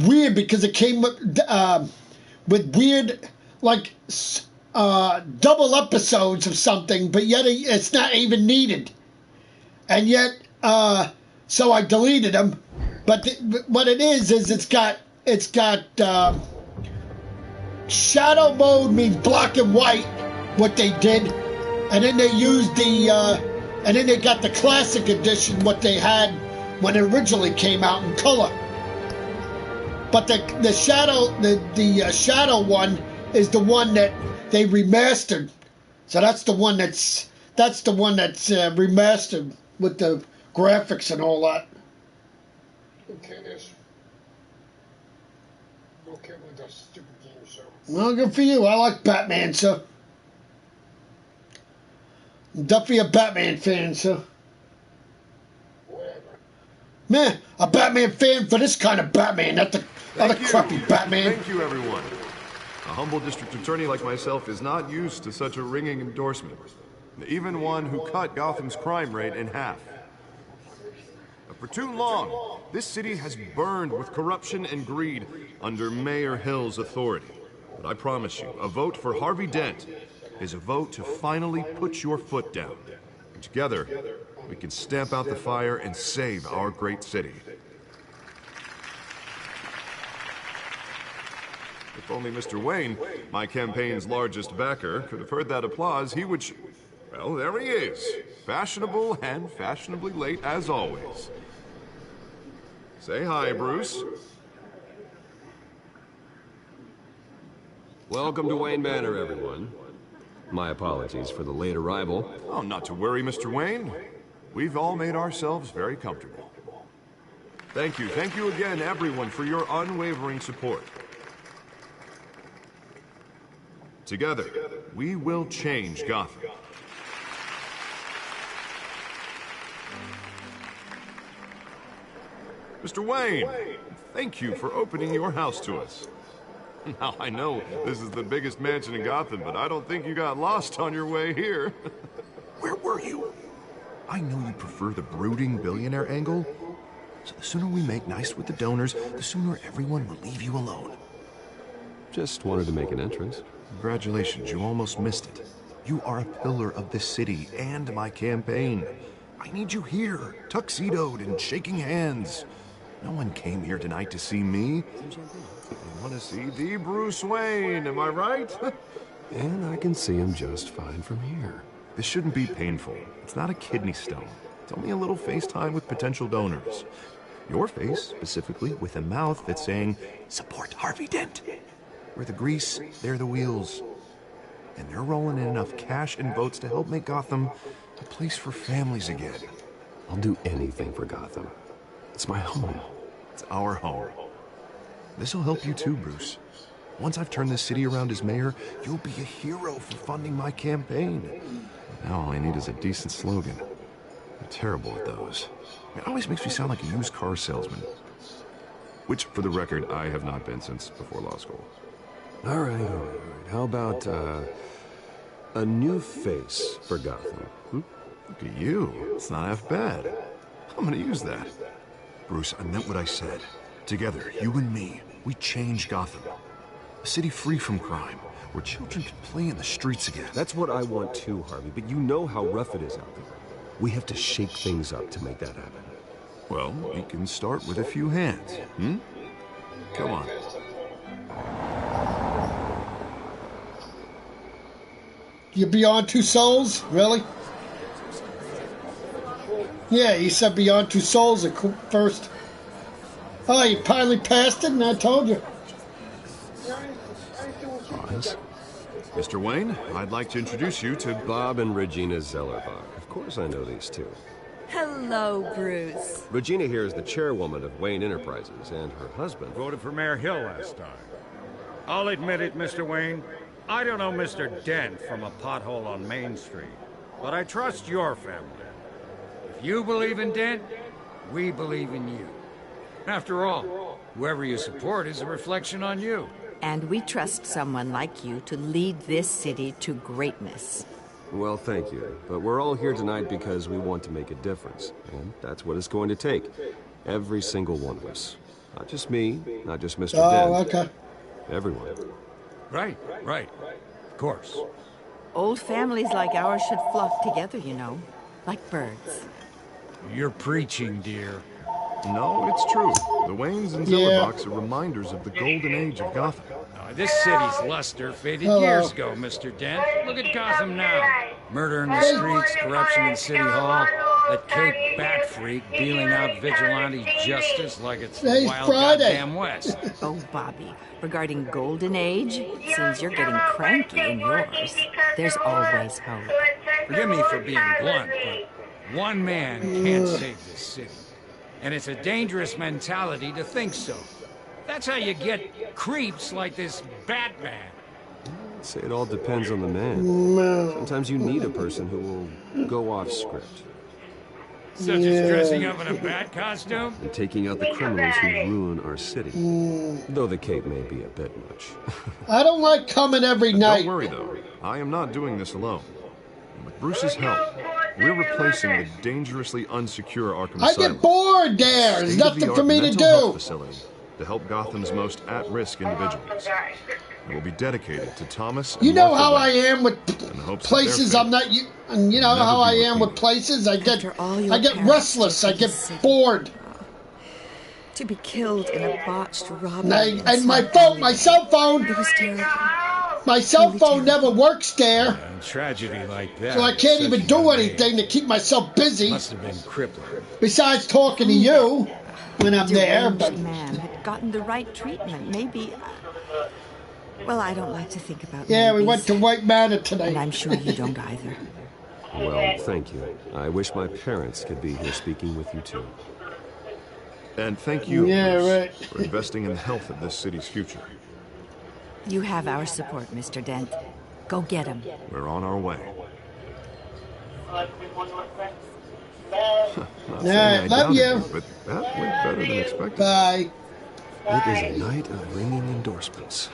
weird because it came with weird, like, double episodes of something, but yet it's not even needed. And yet, so I deleted them. But what it is it's got shadow mode means black and white, what they did, and then they used and then they got the classic edition, what they had when it originally came out in color. But the shadow one is the one that they remastered. So that's the one that's remastered with the graphics and all that. Okay, with that stupid game show. Well, good for you. I like Batman, so. I'm definitely a Batman fan, so. Whatever. Man, a Batman fan for this kind of Batman, not the other crappy Batman. Thank you, everyone. A humble district attorney like myself is not used to such a ringing endorsement. Even one who cut Gotham's crime rate in half. But for too long, this city has burned with corruption and greed under Mayor Hill's authority. But I promise you, a vote for Harvey Dent is a vote to finally put your foot down. And together, we can stamp out the fire and save our great city. If only Mr. Wayne, my campaign's largest backer, could have heard that applause, he would... Well, there he is. Fashionable and fashionably late as always. Say hi, Bruce. Welcome to Wayne Manor, everyone. My apologies for the late arrival. Oh, not to worry, Mr. Wayne. We've all made ourselves very comfortable. Thank you again, everyone, for your unwavering support. Together, we will change Gotham. Mr. Wayne, thank you for opening your house to us. Now, I know this is the biggest mansion in Gotham, but I don't think you got lost on your way here. Where were you? I know you prefer the brooding billionaire angle, so the sooner we make nice with the donors, the sooner everyone will leave you alone. Just wanted to make an entrance. Congratulations, you almost missed it. You are a pillar of this city and my campaign. I need you here, tuxedoed and shaking hands. No one came here tonight to see me. They want to see the Bruce Wayne, am I right? And I can see him just fine from here. This shouldn't be painful. It's not a kidney stone. It's only a little FaceTime with potential donors. Your face, specifically, with a mouth that's saying, support Harvey Dent. We're the grease, they're the wheels. And they're rolling in enough cash and votes to help make Gotham a place for families again. I'll do anything for Gotham. It's my home. It's our home. This'll help you too, Bruce. Once I've turned this city around as mayor, you'll be a hero for funding my campaign. Now all I need is a decent slogan. I'm terrible at those. It always makes me sound like a used car salesman. Which, for the record, I have not been since before law school. All right. How about, a new face for Gotham? Look at you. It's not half bad. I'm gonna use that. Bruce, I meant what I said. Together, you and me, we change Gotham. A city free from crime, where children can play in the streets again. That's what I want too, Harvey, but you know how rough it is out there. We have to shake things up to make that happen. Well, we can start with a few hands, Come on. You Beyond Two Souls? Really? Yeah, he said Beyond Two Souls at first. Oh, you finally passed it, and I told you. Pause. Mr. Wayne, I'd like to introduce you to Bob and Regina Zellerbach. Of course I know these two. Hello, Bruce. Regina here is the chairwoman of Wayne Enterprises, and her husband... Voted for Mayor Hill last time. I'll admit it, Mr. Wayne. I don't know Mr. Dent from a pothole on Main Street, but I trust your family. If you believe in Dent, we believe in you. After all, whoever you support is a reflection on you. And we trust someone like you to lead this city to greatness. Well, thank you. But we're all here tonight because we want to make a difference. And that's what it's going to take. Every single one of us. Not just me, not just Mr. Oh, Dent. okay. Everyone. Right. Of course. Old families like ours should flock together, you know, like birds. You're preaching, dear. No, it's true. The Waynes and Zillerbox are reminders of the golden age of Gotham. This city's luster faded Hello. years ago, Mr. Dent. Look at Gotham now. Murder in the streets, corruption in City Hall, that Cape Bat freak dealing out vigilante justice like it's the Today's wild Friday. goddamn West. Oh, Bobby, regarding Golden Age, seems you're getting cranky in yours. There's always hope. Forgive me for being blunt, but one man can't save this city. And it's a dangerous mentality to think so. That's how you get creeps like this Batman. I'd say it all depends on the man. Sometimes you need a person who will go off script. Such as dressing up in a bat costume? And taking out the criminals who ruin our city. Though the cape may be a bit much. I don't like coming every night. Don't worry, though. I am not doing this alone. With Bruce's help, we're replacing the dangerously unsecure Arkham I Asylum. get bored there. There's nothing for me to mental health do. Facility to help Gotham's most at-risk individuals. It will be dedicated to Thomas and You know Martha how I Wayne, am with in the hopes that places their I'm not. And you know never how I be am with repeated. places. I get After all your parents restless. I did get to City. bored. To be killed in a botched robbery. And my phone, my cell phone, It was terrible. my cell phone never works there, A tragedy like that. so I can't such even a do young anything to keep myself busy. age Must have been crippling. Besides talking to you when I'm there. Deranged But man had gotten the right treatment. Maybe. Well, I don't like to think about. yeah, we maybes, went to White Manor and today. I'm sure you don't either. Well, thank you. I wish my parents could be here speaking with you too. And thank you, Yeah, Bruce, right. for investing in the health of this city's future. You have our support, Mr. Dent. Go get him. We're on our way. All Not saying right, I love doubted you. But that went better than expected. Bye. It is a night of ringing endorsements.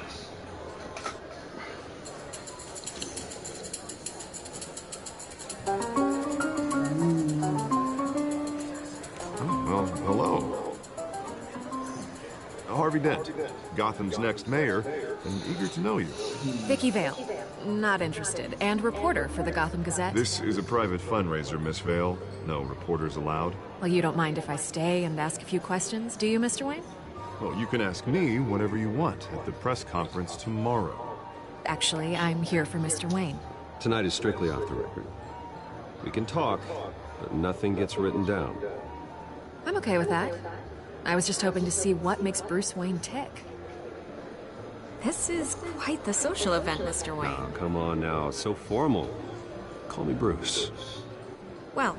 Oh, well, hello. Harvey Dent, Gotham's next mayor, and eager to know you. Vicky Vale. Not interested. And reporter for the Gotham Gazette. This is a private fundraiser, Miss Vale. No reporters allowed. Well, you don't mind if I stay and ask a few questions, do you, Mr. Wayne? Well, you can ask me whatever you want at the press conference tomorrow. Actually, I'm here for Mr. Wayne. Tonight is strictly off the record. We can talk, but nothing gets written down. I'm okay with that. I was just hoping to see what makes Bruce Wayne tick. This is quite the social event, Mr. Wayne. Oh, come on now, it's so formal. Call me Bruce. Well,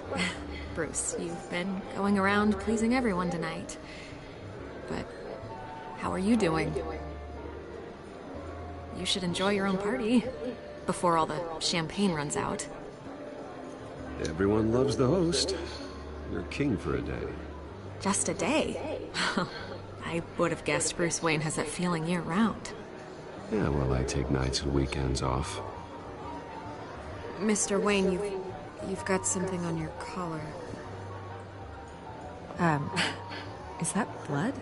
Bruce, you've been going around pleasing everyone tonight. But how are you doing? You should enjoy your own party before all the champagne runs out. Everyone loves the host. You're king for a day. Just a day? I would have guessed Bruce Wayne has that feeling year-round. Yeah, well, I take nights and weekends off. Mr. Wayne, you've got something on your collar. Is that blood?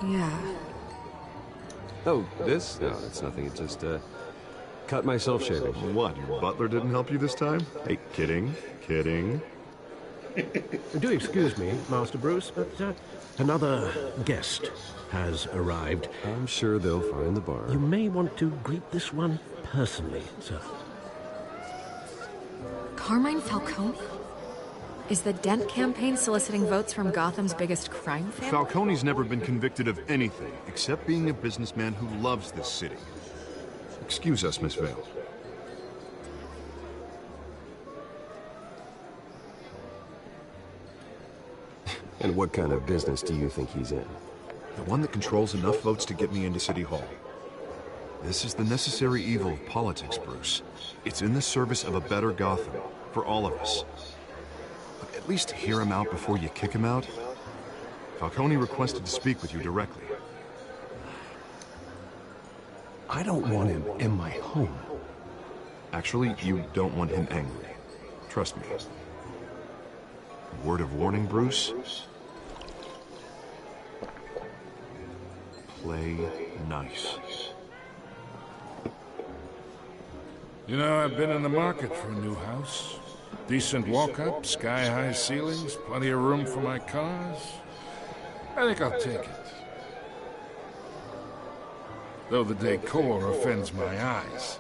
Yeah. Oh, this? No, it's nothing. It just, cut myself shaving. What, your butler didn't help you this time? Hey, kidding, kidding. Do excuse me, Master Bruce, but another guest has arrived. I'm sure they'll find the bar. You may want to greet this one personally, sir. Carmine Falcone? Is the Dent campaign soliciting votes from Gotham's biggest crime family? Falcone's never been convicted of anything except being a businessman who loves this city. Excuse us, Miss Vale. And what kind of business do you think he's in? The one that controls enough votes to get me into City Hall. This is the necessary evil of politics, Bruce. It's in the service of a better Gotham, for all of us. But at least hear him out before you kick him out. Falcone requested to speak with you directly. I don't want him in my home. Actually, you don't want him angry. Trust me. Word of warning, Bruce? play nice. You know, I've been in the market for a new house. Decent walk-up, sky-high ceilings, plenty of room for my cars. I think I'll take it. Though the decor offends my eyes.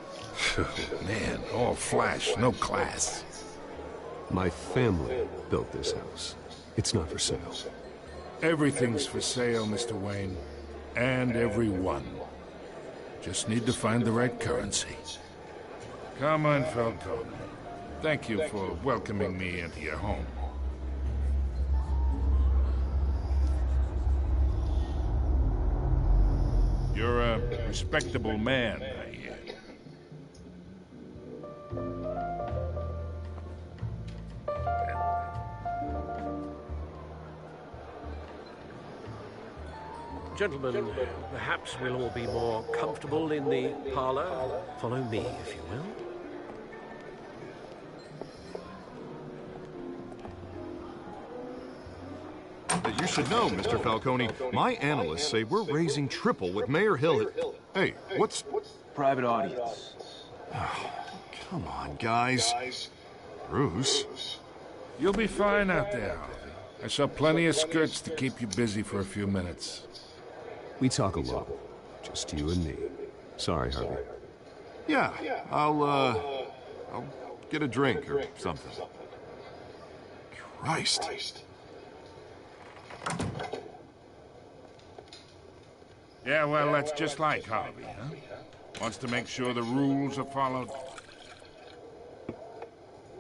Man, all flash, no class. My family built this house. It's not for sale. Everything's for sale, Mr. Wayne. And everyone. Just need to find the right currency. Come on, Falcone. Thank you for welcoming me into your home. You're a respectable man, I hear. Gentlemen, perhaps we'll all be more comfortable in the parlor. Follow me, if you will. You should know, Mr. Falcone, my analysts say we're raising triple with Mayor Hill at... Hey, what's... Private audience. Oh, come on, guys. Bruce? You'll be fine out there, Harvey. I saw plenty of skirts to keep you busy for a few minutes. We talk alone. Just you and me. Sorry, Harvey. Yeah, I'll get a drink or something. Christ. Yeah, well, that's just like Harvey, huh? Wants to make sure the rules are followed.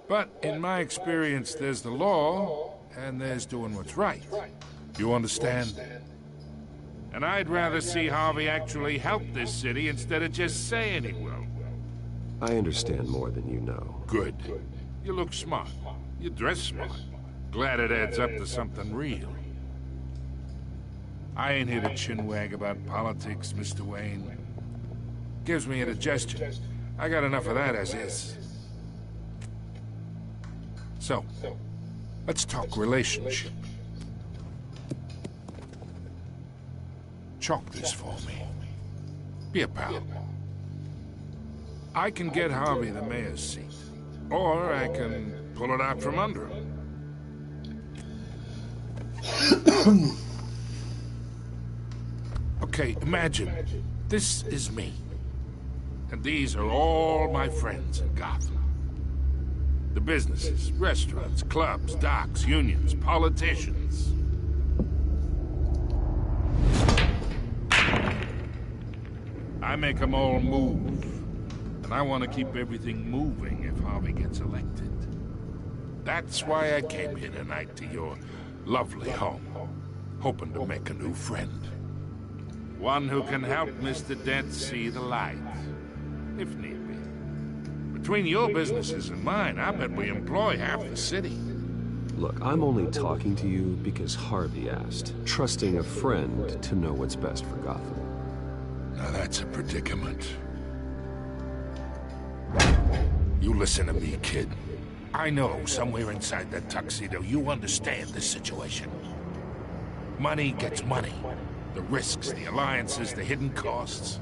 But in my experience, there's the law, and there's doing what's right. You understand? And I'd rather see Harvey actually help this city instead of just saying he will. I understand more than you know. Good. You look smart. You dress smart. Glad it adds up to something real. I ain't here to chinwag about politics, Mr. Wayne. Gives me indigestion. I got enough of that as is. So, let's talk relationship. Chalk this for me. Be a pal. I can get Harvey the mayor's seat. Or I can pull it out from under him. Okay, imagine. This is me. And these are all my friends in Gotham. The businesses, restaurants, clubs, docks, unions, politicians. I make them all move. And I want to keep everything moving if Harvey gets elected. That's why I came here tonight to your lovely home, hoping to make a new friend. One who can help Mr. Dent see the light, if need be. Between your businesses and mine, I bet we employ half the city. Look, I'm only talking to you because Harvey asked, trusting a friend to know what's best for Gotham. Now that's a predicament. You listen to me, kid. I know somewhere inside that tuxedo you understand this situation. Money gets money. The risks, the alliances, the hidden costs.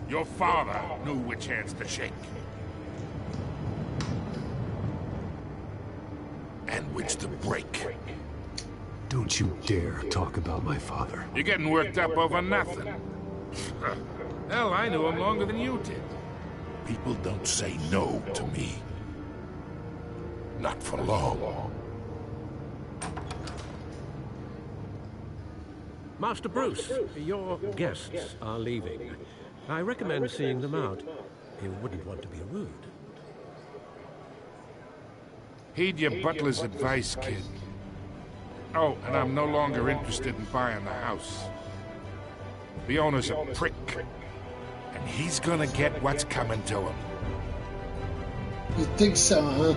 Your father knew which hands to shake. And which to break. Don't you dare talk about my father. You're getting worked up over nothing. Hell, I knew him longer than you did. People don't say no to me. Not for long. Master Bruce, your guests are leaving. I recommend seeing them out. You wouldn't want to be rude. Heed your butler's advice, kid. Oh, and I'm no longer interested in buying the house. The owner's a prick. And he's gonna get what's coming to him. You think so, huh?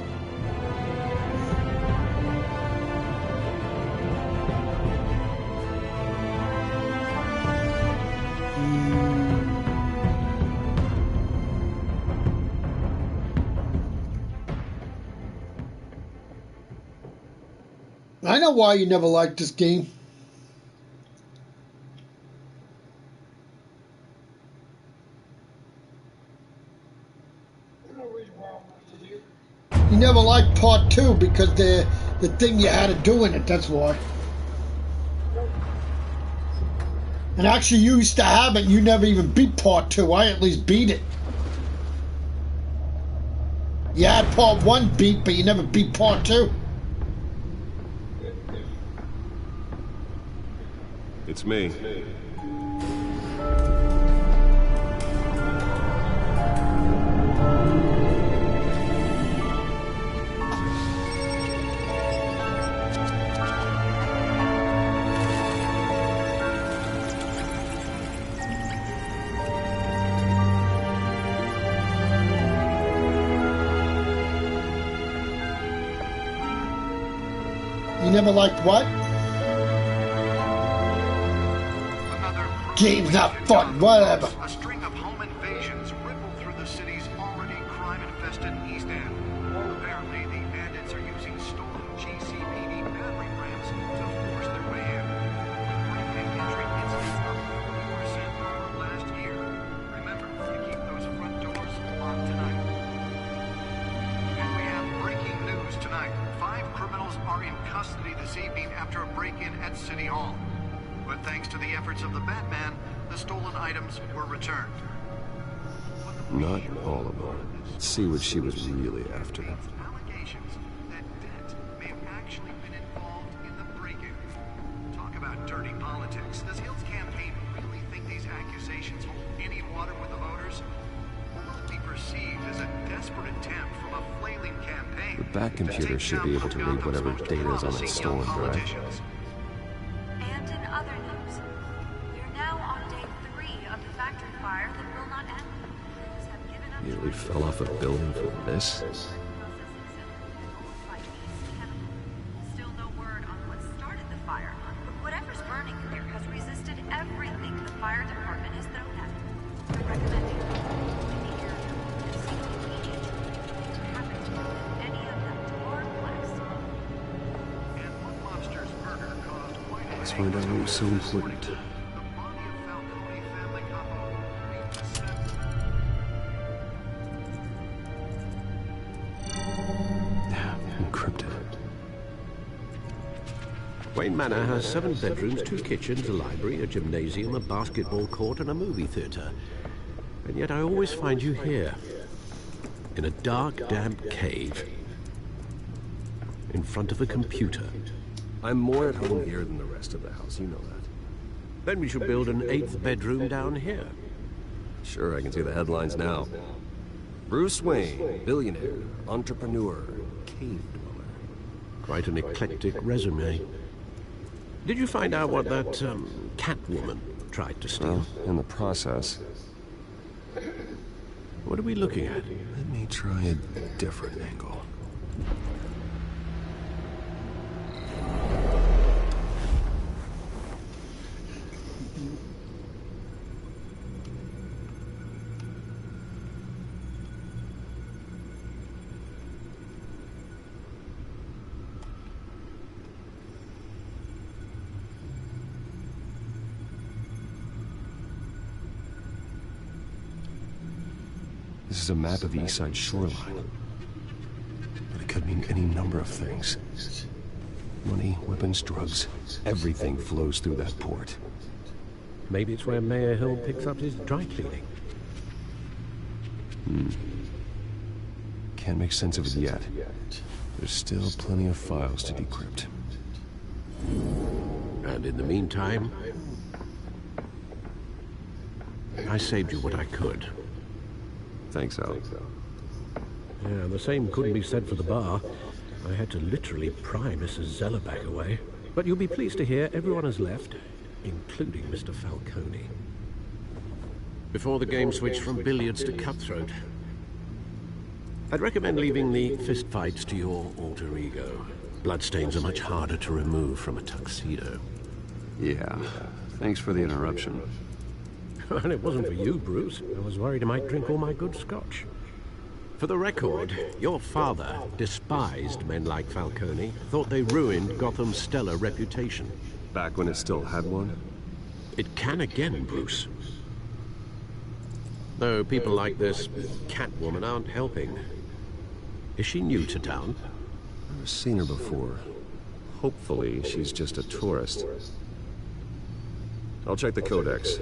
I know why you never liked this game. You never liked part 2 because the thing you had to do in it, that's why. And actually you used to have it, you never even beat part 2. I at least beat it. You had part 1 beat, but you never beat part 2. It's me. You never liked what? Game's not fun, whatever. A string of home invasions ripple through the city's already crime-infested East End. Apparently, the bandits are using stolen GCPD battering rams to force their way in. Reporting and entry incidents up 40% over last year. Remember to keep those front doors locked tonight. And we have breaking news tonight. 5 criminals are in custody this evening after a break-in at City Hall. But thanks to the efforts of the Batman, the stolen items were returned. Not all of them. Let's see what she was really after. Allegations that Dent may have actually been involved in the break-in. Talk about dirty politics. Does Hill's campaign really think these accusations hold any water with the voters? Or will it be perceived as a desperate attempt from a flailing campaign? The back computer should be able to read whatever data is on that stolen drive. And in other news, we're now on day 3 of the factory fire that will not end. Crews have given up. Nearly fell off a building for this. Still no word on what started the fire, but whatever's burning here has resisted everything the fire department has thrown at it. They're recommending cleaning the area and seeing immediate to happen to any of them or blacks. And one monster's murder caused quite a Let's find out what was so important. The body of Falcone family couple remains Encrypted. Wayne Manor has 7 bedrooms, 2 kitchens, a library, a gymnasium, a basketball court, and a movie theater. And yet I always find you here, in a dark, damp cave, in front of a computer. I'm more at home here than the rest of the house, you know that. Then we should build an 8th bedroom down here. Sure, I can see the headlines now. Bruce Wayne, billionaire, entrepreneur, cave dweller. Quite an eclectic resume. Did you find out what that, Catwoman tried to steal? Well, in the process. What are we looking at? Let me try a different angle. This is a map of the East Side shoreline. But it could mean any number of things. Money, weapons, drugs, everything flows through that port. Maybe it's where Mayor Hill picks up his dry cleaning. Can't make sense of it yet. There's still plenty of files to decrypt. And in the meantime, I saved you what I could. Thanks, Al. Yeah, the same couldn't be said for the bar. I had to literally pry Mrs. Zellerback away. But you'll be pleased to hear everyone has left, including Mr. Falcone. Before the game switched from billiards to cutthroat. I'd recommend leaving the fistfights to your alter ego. Bloodstains are much harder to remove from a tuxedo. Yeah, thanks for the interruption. And it wasn't for you, Bruce. I was worried I might drink all my good scotch. For the record, your father despised men like Falcone, thought they ruined Gotham's stellar reputation. Back when it still had one? It can again, Bruce. Though people like this Catwoman aren't helping. Is she new to town? I've seen her before. Hopefully, she's just a tourist. I'll check the codex.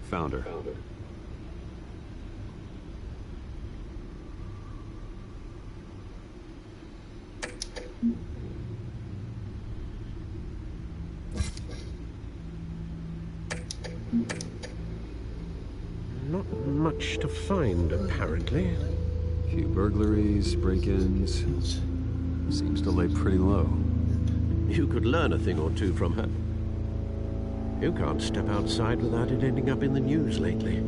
Found her. Not much to find, apparently. Few burglaries, break-ins. Seems to lay pretty low. You could learn a thing or two from her. You can't step outside without it ending up in the news lately.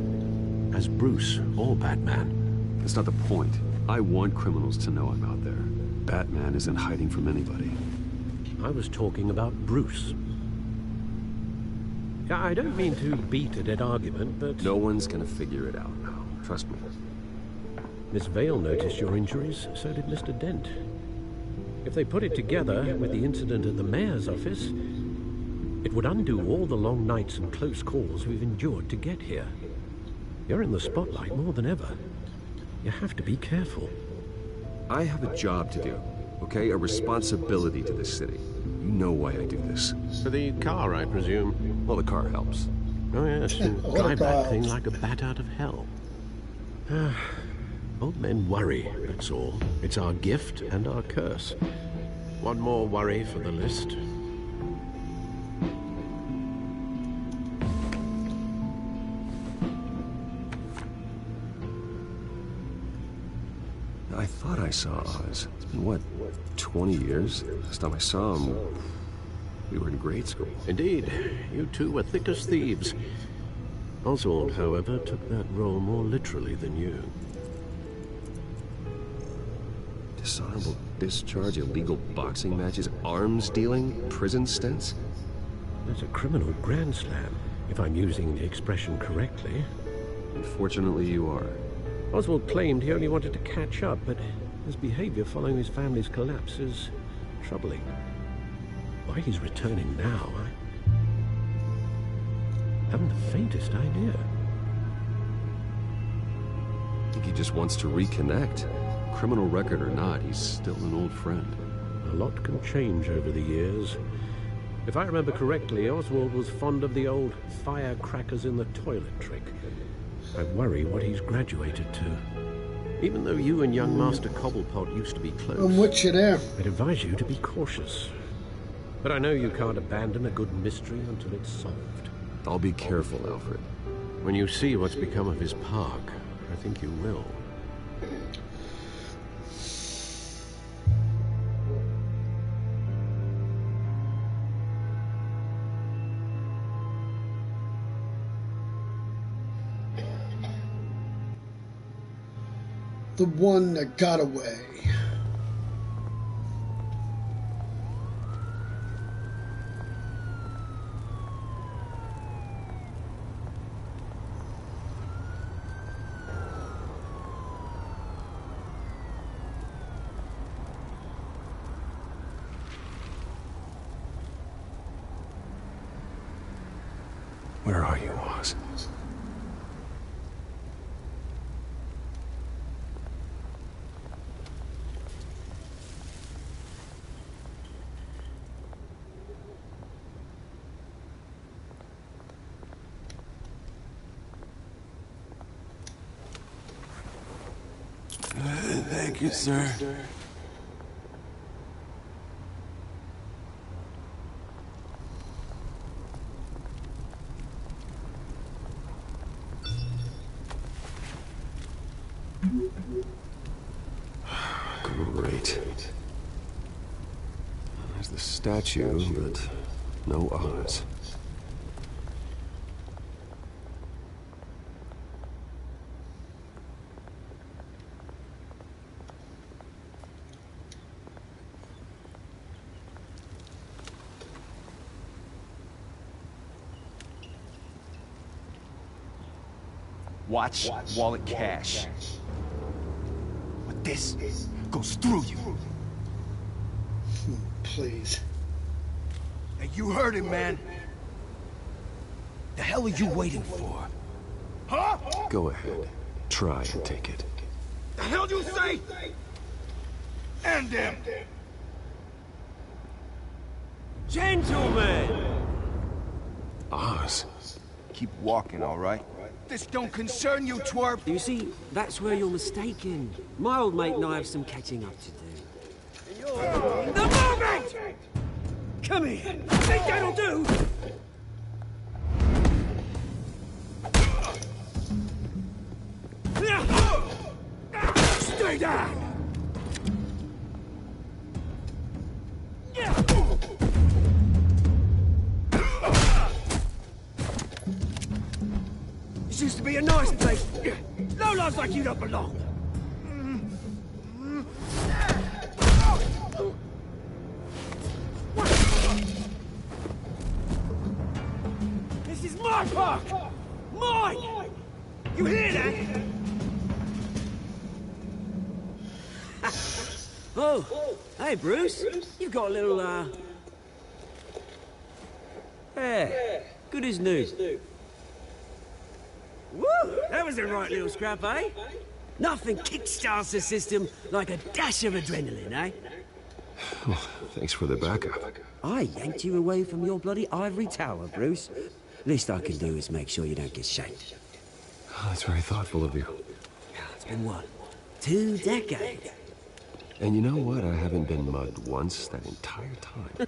As Bruce or Batman. That's not the point. I want criminals to know I'm out there. Batman isn't hiding from anybody. I was talking about Bruce. I don't mean to beat a dead argument, but... No one's gonna figure it out now. Trust me. Miss Vale noticed your injuries, so did Mr. Dent. If they put it together with the incident at the mayor's office, it would undo all the long nights and close calls we've endured to get here. You're in the spotlight more than ever. You have to be careful. I have a job to do, okay? A responsibility to this city. You know why I do this. For the car, I presume? Well, the car helps. Oh yes, you drive that thing like a bat out of hell. Old men worry, that's all. It's our gift and our curse. One more worry for the list. I thought I saw Oz. It's been, what, 20 years? Last time I saw him, we were in grade school. Indeed. You two were thick as thieves. Oswald, however, took that role more literally than you. Dishonorable discharge, illegal boxing matches, arms dealing, prison stints? That's a criminal grand slam, if I'm using the expression correctly. Unfortunately, you are. Oswald claimed he only wanted to catch up, but his behavior following his family's collapse is troubling. Why he's returning now, I haven't the faintest idea. I think he just wants to reconnect. Criminal record or not, he's still an old friend. A lot can change over the years. If I remember correctly, Oswald was fond of the old firecrackers in the toilet trick. I worry what he's graduated to. Even though you and young Master Cobblepot used to be close, I'm with you there. I'd advise you to be cautious. But I know you can't abandon a good mystery until it's solved. I'll be careful, Alfred. When you see what's become of his park, I think you will. The one that got away. Where are you, Oz? Thank you, sir. Great. There's the statue, but no Oz. Watch wallet cash. But this goes through you. Please. Hey, you heard him, man. The hell are you waiting for? Huh? Go ahead. Try and take it. The hell do you say? End him! Gentlemen! Oz. Keep walking, all right? This don't concern you, twerp! You see, that's where you're mistaken. My old mate and I have some catching up to do. The moment! Come here! Think that'll do? Stay down! This used to be a nice place. No lives like you don't belong. This is my park! Mine! You hear that? Oh, hey Bruce. You've got a little, yeah, good as new. Woo! That was a right little scrap, eh? Nothing kickstarts the system like a dash of adrenaline, eh? Well, thanks for the backup. I yanked you away from your bloody ivory tower, Bruce. Least I can do is make sure you don't get shanked. Oh, that's very thoughtful of you. It's been what? 2 decades? And you know what? I haven't been mugged once that entire time.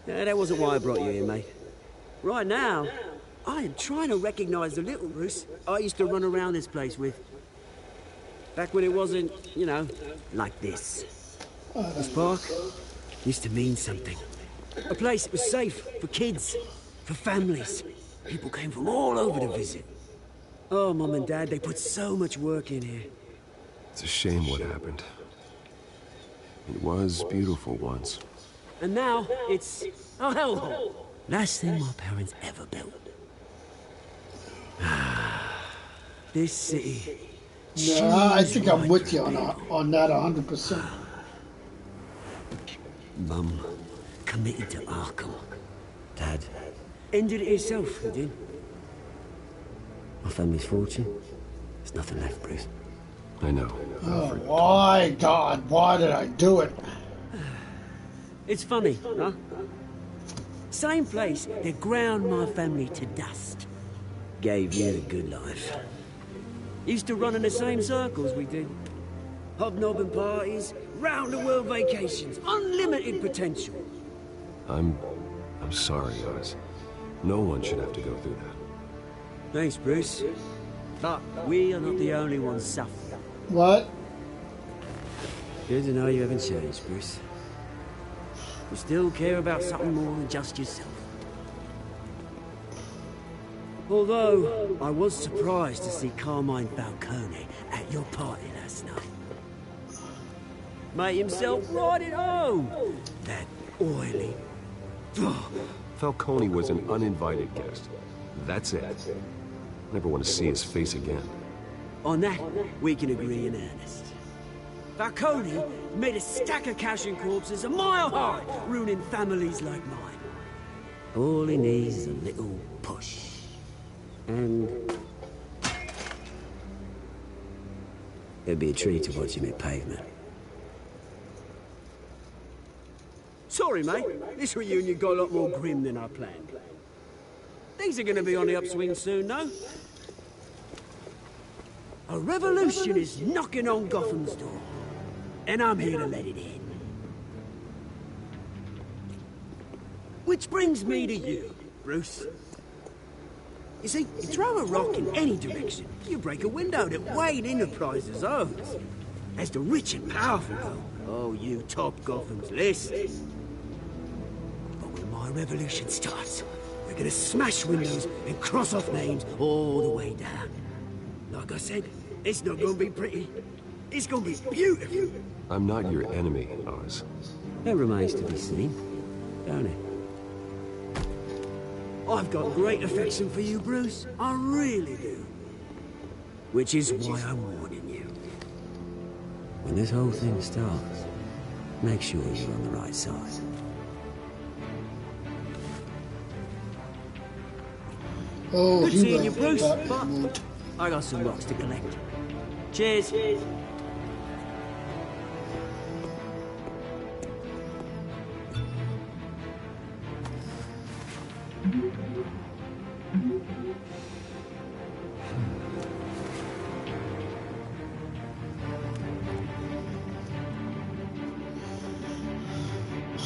Yeah, that wasn't why I brought you here, mate. Right now, I am trying to recognize the little Bruce I used to run around this place with. Back when it wasn't, you know, like this. This park used to mean something. A place that was safe for kids, for families. People came from all over to visit. Oh, Mum and Dad, they put so much work in here. It's a shame what happened. It was beautiful once. And now, it's a hellhole. Last thing my parents ever built. This city. Yeah, I think I'm with you on that 100%. Mum committed to Arkham. Dad ended it himself, he did. My family's fortune. There's nothing left, Bruce. I know. Oh, why, God? Why did I do it? It's funny, huh? Same place that ground my family to dust. Gave you the good life. Used to run in the same circles we did. Hobnobbing parties, round-the-world vacations, unlimited potential. I'm sorry, Oz. No one should have to go through that. Thanks, Bruce. But we are not the only ones suffering. What? Good to know you haven't changed, Bruce. You still care about something more than just yourself. Although, I was surprised to see Carmine Falcone at your party last night. Made himself right at home. That oily... Falcone was an uninvited guest. That's it. Never want to see his face again. On that, we can agree in earnest. Falcone made a stack of cash and corpses a mile high, ruining families like mine. All he needs is a little push. And... it'd be a treat to watch him hit pavement. Sorry, mate. This reunion got a lot more grim than I planned. Things are gonna be on the upswing soon, no? A revolution is knocking on Gotham's door. And I'm here to let it in. Which brings me to you, Bruce. You see, you throw a rock in any direction, you break a window that Wayne Enterprises owns. As the rich and powerful go, oh, you top Gotham's list. But when my revolution starts, we're gonna smash windows and cross off names all the way down. Like I said, it's not gonna be pretty. It's gonna be beautiful. I'm not your enemy, Oz. That remains to be seen, don't it? I've got great affection for you, Bruce. I really do. Which is why I'm warning you. When this whole thing starts, make sure you're on the right side. Oh, Good seeing you, Bruce, but I got some rocks to collect. Cheers.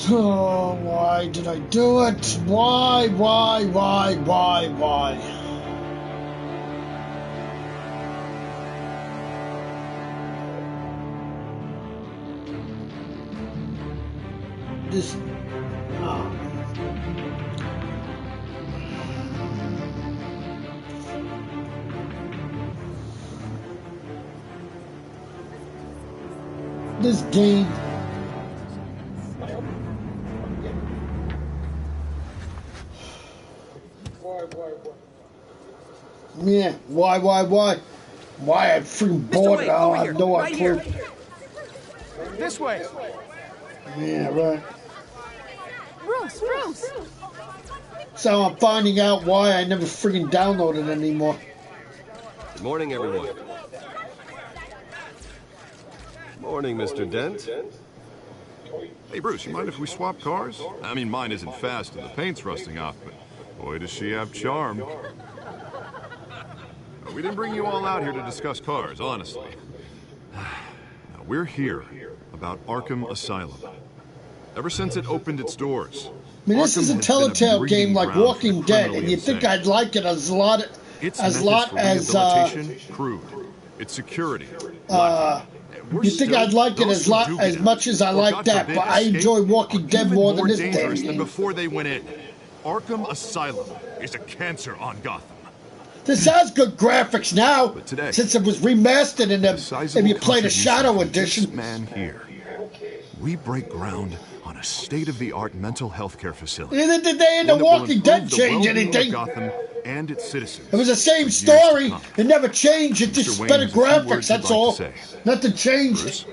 Oh, why did I do it? Why? This... Oh. This game... Yeah, why? Why I'm freaking bored now? I have no clue. This way. Yeah, right. Bruce! So I'm finding out why I never freaking downloaded it anymore. Good morning, everyone. Morning, Mr. Dent. Hey, Bruce, you mind if we swap cars? I mean, mine isn't fast and the paint's rusting off, but boy, does she have charm. We didn't bring you all out here to discuss cars, honestly. Now, we're here about Arkham Asylum. Ever since it opened its doors, I mean, this is a Telltale game like Walking Dead, and you think I'd like it as crude. Its security. You think I'd like it as much as I like that, but I enjoy Walking Dead more than this damn game. Before they went in, Arkham Asylum is a cancer on Gotham. This has good graphics now, since it was remastered and you played a Shadow Edition. Man here, we break ground on a state-of-the-art mental health care facility. Did they in The Walking Dead change anything? Gotham and its citizens. It was the same story. It never changed. It just better graphics. That's all. Nothing changed.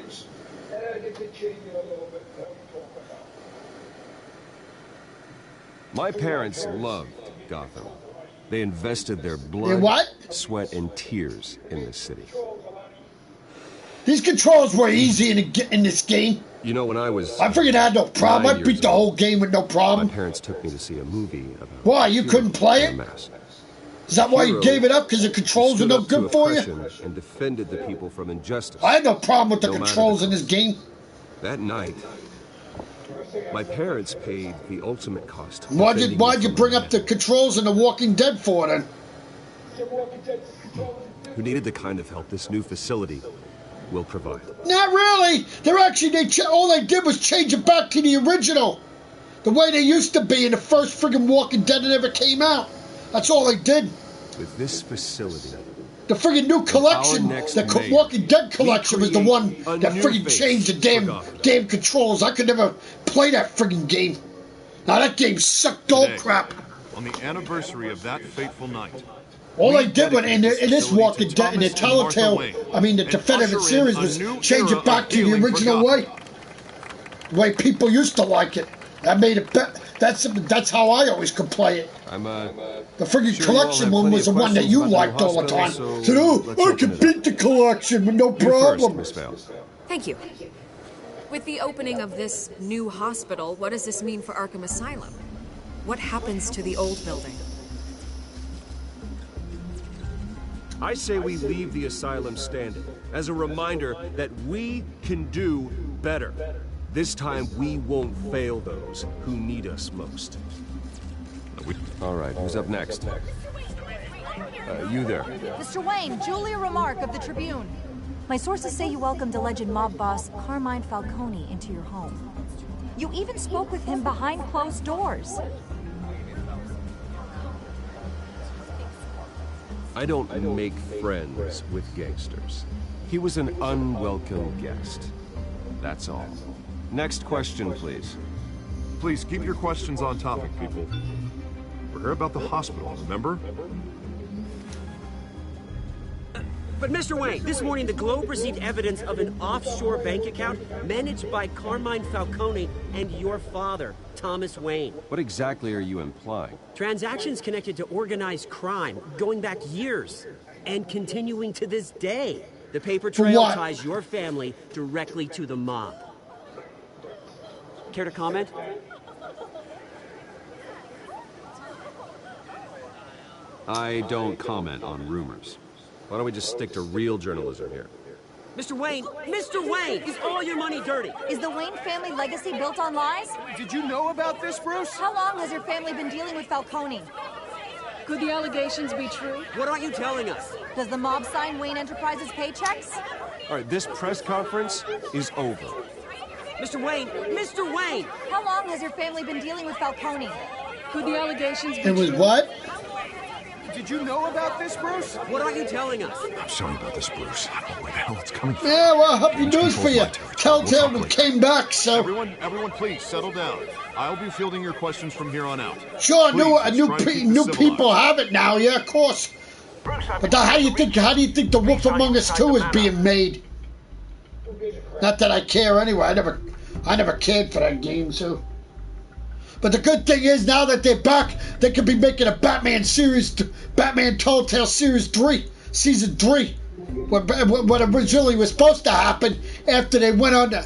My parents loved Gotham. They invested their blood, sweat, and tears in this city. These controls were easy in this game. You know, when I was... I figured I had no problem. I beat the whole game with no problem. My parents took me to see a movie about... Why? You couldn't play it? Is that why you gave it up? Because the controls were no good for you? And defended the people from injustice. I had no problem with the controls in this game. That night, my parents paid the ultimate cost. Why'd you bring up the controls in The Walking Dead for then? Who needed the kind of help this new facility will provide. Not really. All they did was change it back to the original, the way they used to be in the first friggin' Walking Dead that ever came out. That's all they did. With this facility, the friggin' new collection, the Walking Dead collection, was the one that friggin' changed the damn controls. I could never play that friggin' game. Now that game sucked all crap. On the anniversary of that fateful night, all they did in this Walking Dead, in the Telltale, the definitive series, was change it back to the original way. The way people used to like it. That made it better. That's how I always could play it. The friggin' collection one was the one that you liked all the time. Said, I could beat the collection with no problem. Thank you. With the opening of this new hospital, what does this mean for Arkham Asylum? What happens to the old building? I say we leave the asylum standing as a reminder that we can do better. This time we won't fail those who need us most. All right, who's up next? You there. Mr. Wayne, Julia Remark of the Tribune. My sources say you welcomed alleged mob boss Carmine Falcone into your home. You even spoke with him behind closed doors. I don't make friends with gangsters. He was an unwelcome guest. That's all. Next question, please. Please keep your questions on topic, people. We're Her about the hospital, remember? But Mr. Wayne, this morning the Globe received evidence of an offshore bank account managed by Carmine Falcone and your father, Thomas Wayne. What exactly are you implying? Transactions connected to organized crime, going back years, and continuing to this day. The paper trail ties your family directly to the mob. Care to comment? I don't comment on rumors. Why don't we just stick to real journalism here? Mr. Wayne, is all your money dirty? Is the Wayne family legacy built on lies? Did you know about this, Bruce? How long has your family been dealing with Falcone? Could the allegations be true? What aren't you telling us? Does the mob sign Wayne Enterprises paychecks? All right, this press conference is over. Mr. Wayne! How long has your family been dealing with Falcone? Could the allegations be true? It was what? Did you know about this, Bruce? What aren't you telling us? I'm sorry about this, Bruce. I don't know where the hell it's coming from. Yeah, well, I hope you news for you. Telltale came back, so... Everyone, please, settle down. I'll be fielding your questions from here on out. Sure, Please, new people have it now, yeah, of course. But how do you think The Wolf Among Us 2 is being made? Not that I care anyway. I never cared for that game, so... But the good thing is, now that they're back, they could be making a Batman Telltale Series 3, Season 3. What originally was supposed to happen after they went under.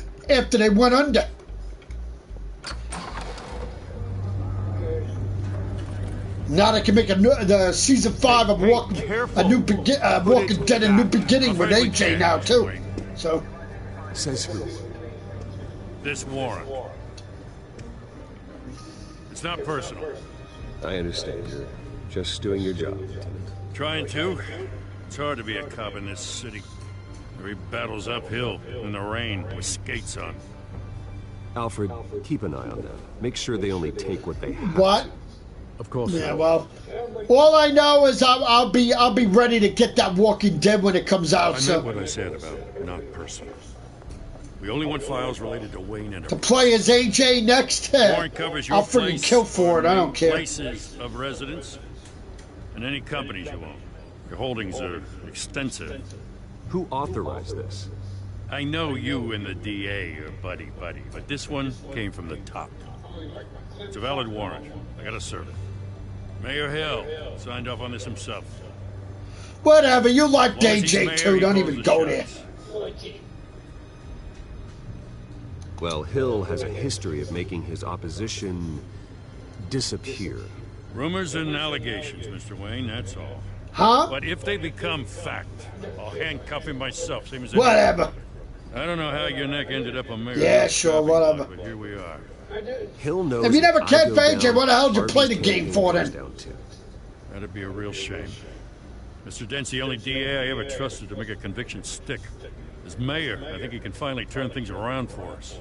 Now they can make the Season 5 of Walking Dead a New Beginning with AJ now, too. So... Says who? This warrant. It's not personal. I understand. You're just doing your job, Lieutenant. Trying to. It's hard to be a cop in this city. Every battle's uphill, in the rain, with skates on. Alfred, keep an eye on them. Make sure they only take what they have. What? Of course. Yeah, well, all I know is I'll be ready to get that Walking Dead when it comes out. I meant what I said about not personal. We only want files related to Wayne Enterprises. To play as AJ next, Warrant covers your I'll freaking kill for it. I don't care. Places of residence and any companies you own. Your holdings are extensive. Who authorized this? I know you and the DA are buddy-buddy, but this one came from the top. It's a valid warrant. I gotta serve it. Mayor Hill signed off on this himself. Whatever, you like AJ too. Don't even go there. Well, Hill has a history of making his opposition disappear. Rumors and allegations, Mr. Wayne, that's all. Huh? But if they become fact, I'll handcuff him myself, same as whatever. I don't know how your neck ended up on Mayor. Yeah, sure, whatever. But here we are. Hill knows. If you never cared for AJ, what the hell did you play the game for then? That'd be a real shame. Mr. Dent's the only DA I ever trusted to make a conviction stick. As mayor, I think he can finally turn things around for us.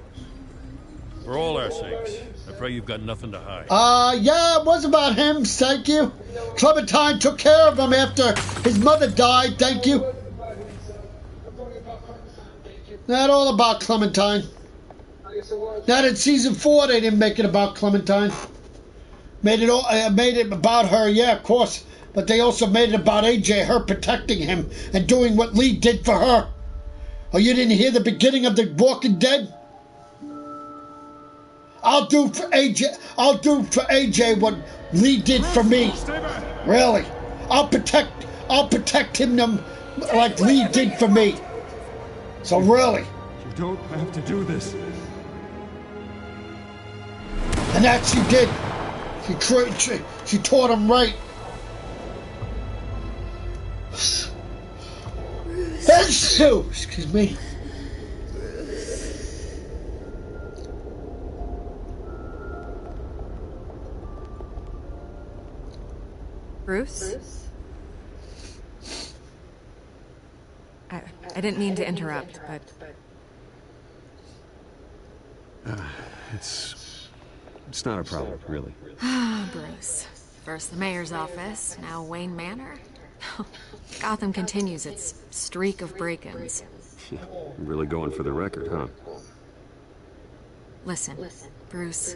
For all our sakes, I pray you've got nothing to hide. Yeah, it was about him, thank you. Clementine took care of him after his mother died, thank you. Not all about Clementine. Not in Season 4 they didn't make it about Clementine. Made it about her, yeah, of course. But they also made it about AJ, her protecting him and doing what Lee did for her. Oh, you didn't hear the beginning of The Walking Dead? I'll do for AJ what Lee did for me. Really. I'll protect him like Lee did for me. So really. You don't have to do this. And that she did. She taught him right. Excuse me. Bruce? I didn't mean to interrupt, but... It's not a problem, really. Bruce. First the mayor's office, now Wayne Manor. Gotham continues its streak of break-ins. Really going for the record, huh? Listen, Bruce.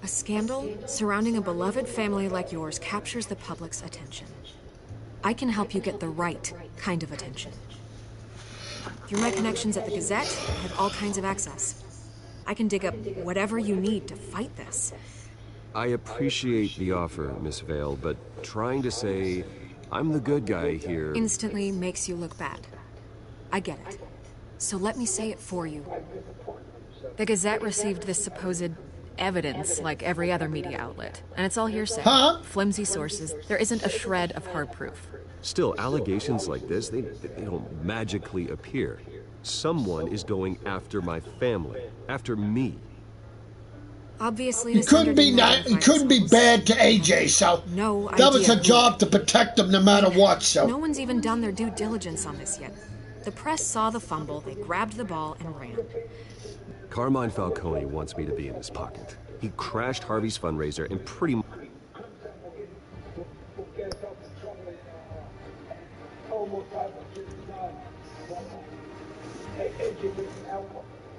A scandal surrounding a beloved family like yours captures the public's attention. I can help you get the right kind of attention. Through my connections at the Gazette, I have all kinds of access. I can dig up whatever you need to fight this. I appreciate the offer, Miss Vale, but trying to say I'm the good guy here instantly makes you look bad. I get it. So let me say it for you. The Gazette received this supposed evidence like every other media outlet, and it's all hearsay. Flimsy sources. There isn't a shred of hard proof. Still, allegations like this, they don't magically appear. Someone is going after my family, after me. Obviously, he couldn't be bad to AJ, so no that was her job to protect him no matter what. So no one's even done their due diligence on this yet. The press saw the fumble, they grabbed the ball and ran. Carmine Falcone wants me to be in his pocket. He crashed Harvey's fundraiser and pretty much...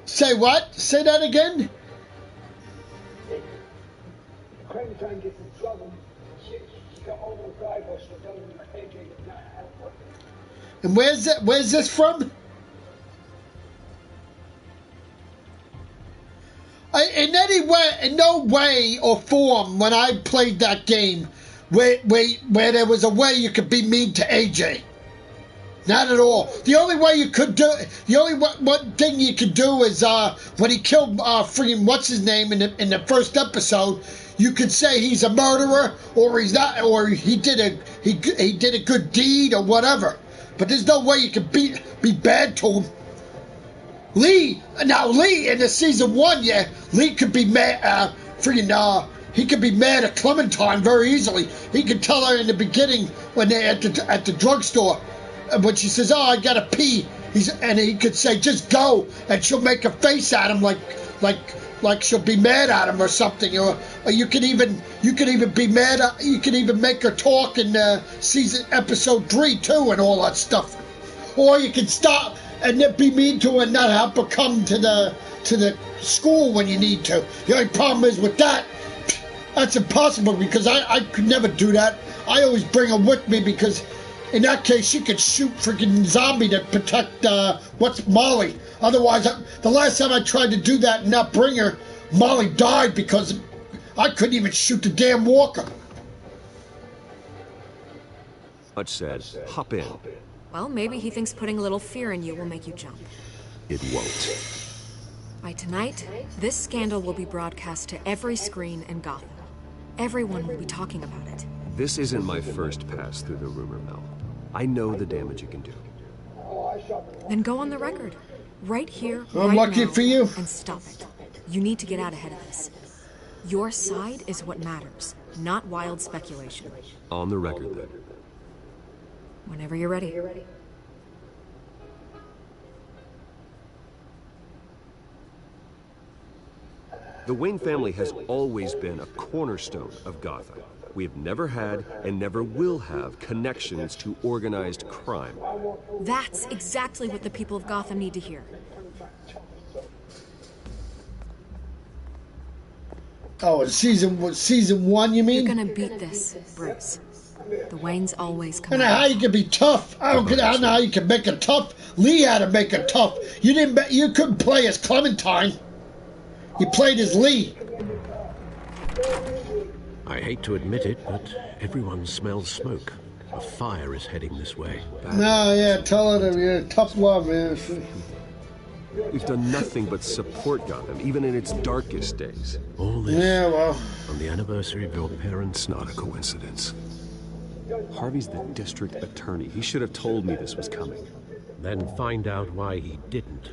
Say what? Say that again? And where's this from? In no way or form when I played that game where there was a way you could be mean to AJ. Not at all. The only way you could do, one thing you could do is when he killed freaking what's his name in the first episode, you could say he's a murderer or he's not, or he did a good deed or whatever. But there's no way you could be bad to him. Lee in the season 1, yeah, Lee could be mad. He could be mad at Clementine very easily. He could tell her in the beginning when they're at the drugstore, when she says, "Oh, I gotta pee," and he could say, "Just go," and she'll make a face at him like she'll be mad at him or something. Or you could even be mad. You could even make her talk in episode 3 too, and all that stuff. Or you could stop and then be mean to her and not help her come to the school when you need to. The only problem is with that's impossible because I could never do that. I always bring her with me because in that case she could shoot freaking zombie to protect Molly. Otherwise, the last time I tried to do that and not bring her, Molly died because I couldn't even shoot the damn walker. Much said. Hop in. Well, maybe he thinks putting a little fear in you will make you jump. It won't. By tonight, this scandal will be broadcast to every screen in Gotham. Everyone will be talking about it. This isn't my first pass through the rumor mill. I know the damage it can do. Then go on the record. Right here, I'm lucky now, for you. And stop it. You need to get out ahead of this. Your side is what matters, not wild speculation. On the record, then. Whenever you're ready. The Wayne family has always been a cornerstone of Gotham. We have never had and never will have connections to organized crime. That's exactly what the people of Gotham need to hear. Oh, in season 1, you mean? You're gonna beat this, Bruce. The Waynes always come. I don't know how you can be tough. I don't know how you can make it tough. Lee had to make it tough. You couldn't play as Clementine. You played as Lee. I hate to admit it, but everyone smells smoke. A fire is heading this way. No, yeah, tell her to tough love, man. We've done nothing but support Gotham, even in its darkest days. All this on the anniversary of your parents' Not a coincidence. Harvey's the district attorney. He should have told me this was coming. Then find out why he didn't.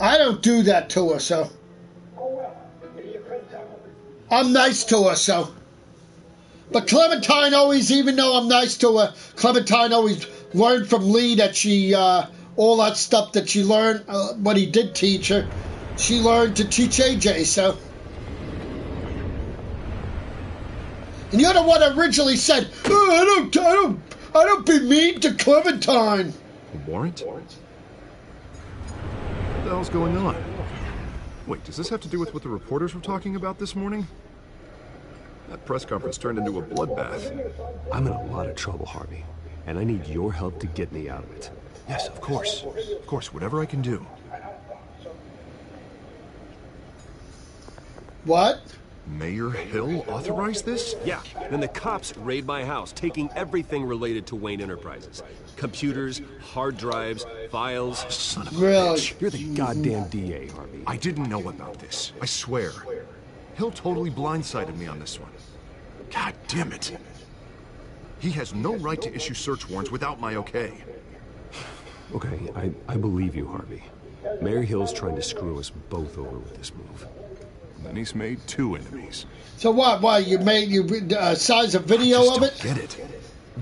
I don't do that to her, so. I'm nice to her, so. But Clementine always, even though I'm nice to her, Clementine always learned from Lee that she, all that stuff that she learned, what he did teach her, she learned to teach AJ, so. And you're the one that originally said, oh, I don't be mean to Clementine. A warrant? What the hell's going on? Wait, does this have to do with what the reporters were talking about this morning? That press conference turned into a bloodbath. I'm in a lot of trouble, Harvey, and I need your help to get me out of it. Yes, of course. Of course, whatever I can do. What? Mayor Hill authorized this? Yeah, then the cops raid my house, taking everything related to Wayne Enterprises. Computers, hard drives, files. Son of a Really? bitch. You're the goddamn DA, Harvey. I didn't know about this. I swear. Hill totally blindsided me on this one. God damn it. He has no right to issue search warrants without my okay. Okay, I believe you, Harvey. Mayor Hill's trying to screw us both over with this move. Then he's made 2 enemies. So what? Why you size a video of it? Get it?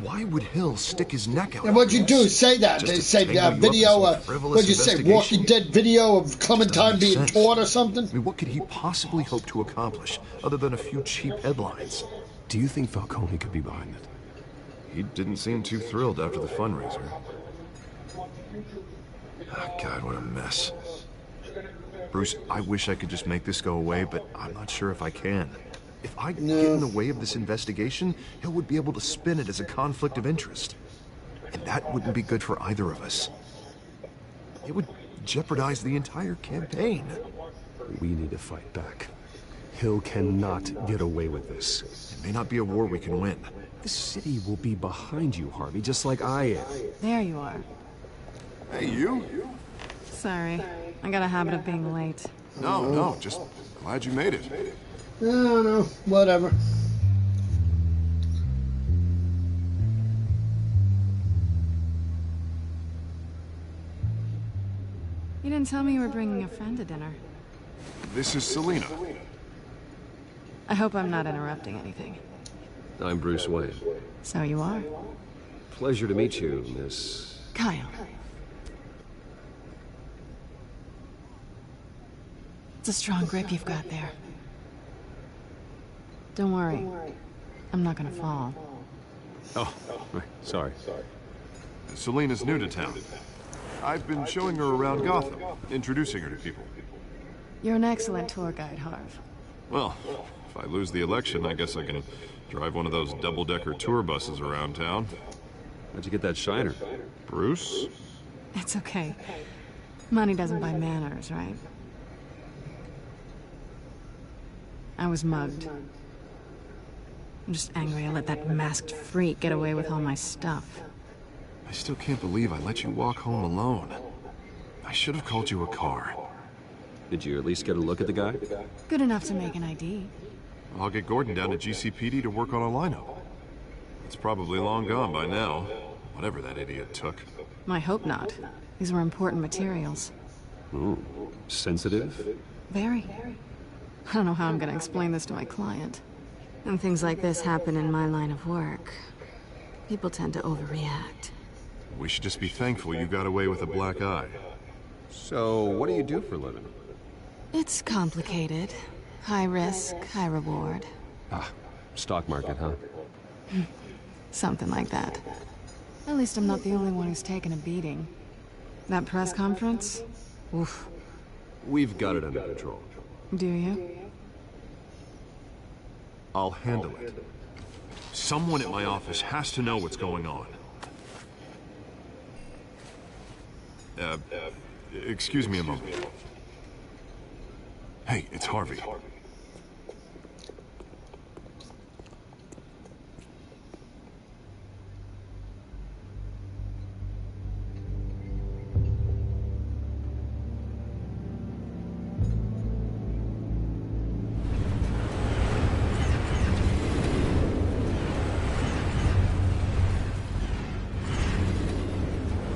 Why would Hill stick his neck out? And what'd you do? Say that? Just They to say tangle you up video. with some frivolous What'd you say? investigation? Walking Dead video of Clementine being sense. taught or something? I mean, what could he possibly hope to accomplish other than a few cheap headlines? Do you think Falcone could be behind it? He didn't seem too thrilled after the fundraiser. Oh, God, what a mess. Bruce, I wish I could just make this go away, but I'm not sure if I can. If I get in the way of this investigation, Hill would be able to spin it as a conflict of interest. And that wouldn't be good for either of us. It would jeopardize the entire campaign. We need to fight back. Hill cannot get away with this. It may not be a war we can win. The city will be behind you, Harvey, just like I am. There you are. Hey, you? Sorry. I got a habit of being late. No, just glad you made it. No, whatever. You didn't tell me you were bringing a friend to dinner. This is Selina. I hope I'm not interrupting anything. I'm Bruce Wayne. So you are. Pleasure to meet you, Miss... Kyle. It's a strong grip you've got there. Don't worry. I'm not gonna fall. Oh, sorry. Selina's new to town. I've been showing her around Gotham, introducing her to people. You're an excellent tour guide, Harv. Well, if I lose the election, I guess I can drive one of those double-decker tour buses around town. How'd you get that shiner? Bruce? It's okay. Money doesn't buy manners, right? I was mugged. I'm just angry I let that masked freak get away with all my stuff. I still can't believe I let you walk home alone. I should have called you a car. Did you at least get a look at the guy? Good enough to make an ID. I'll get Gordon down to GCPD to work on a lineup. It's probably long gone by now, whatever that idiot took. I hope not. These were important materials. Ooh, sensitive? Very. I don't know how I'm gonna explain this to my client. When things like this happen in my line of work, people tend to overreact. We should just be thankful you got away with a black eye. So, what do you do for a living? It's complicated. High risk, high reward. Ah, stock market, huh? Something like that. At least I'm not the only one who's taken a beating. That press conference? Oof. We've got it under control. Do you? I'll handle it. Someone at my office has to know what's going on. Excuse me a moment. Hey, it's Harvey.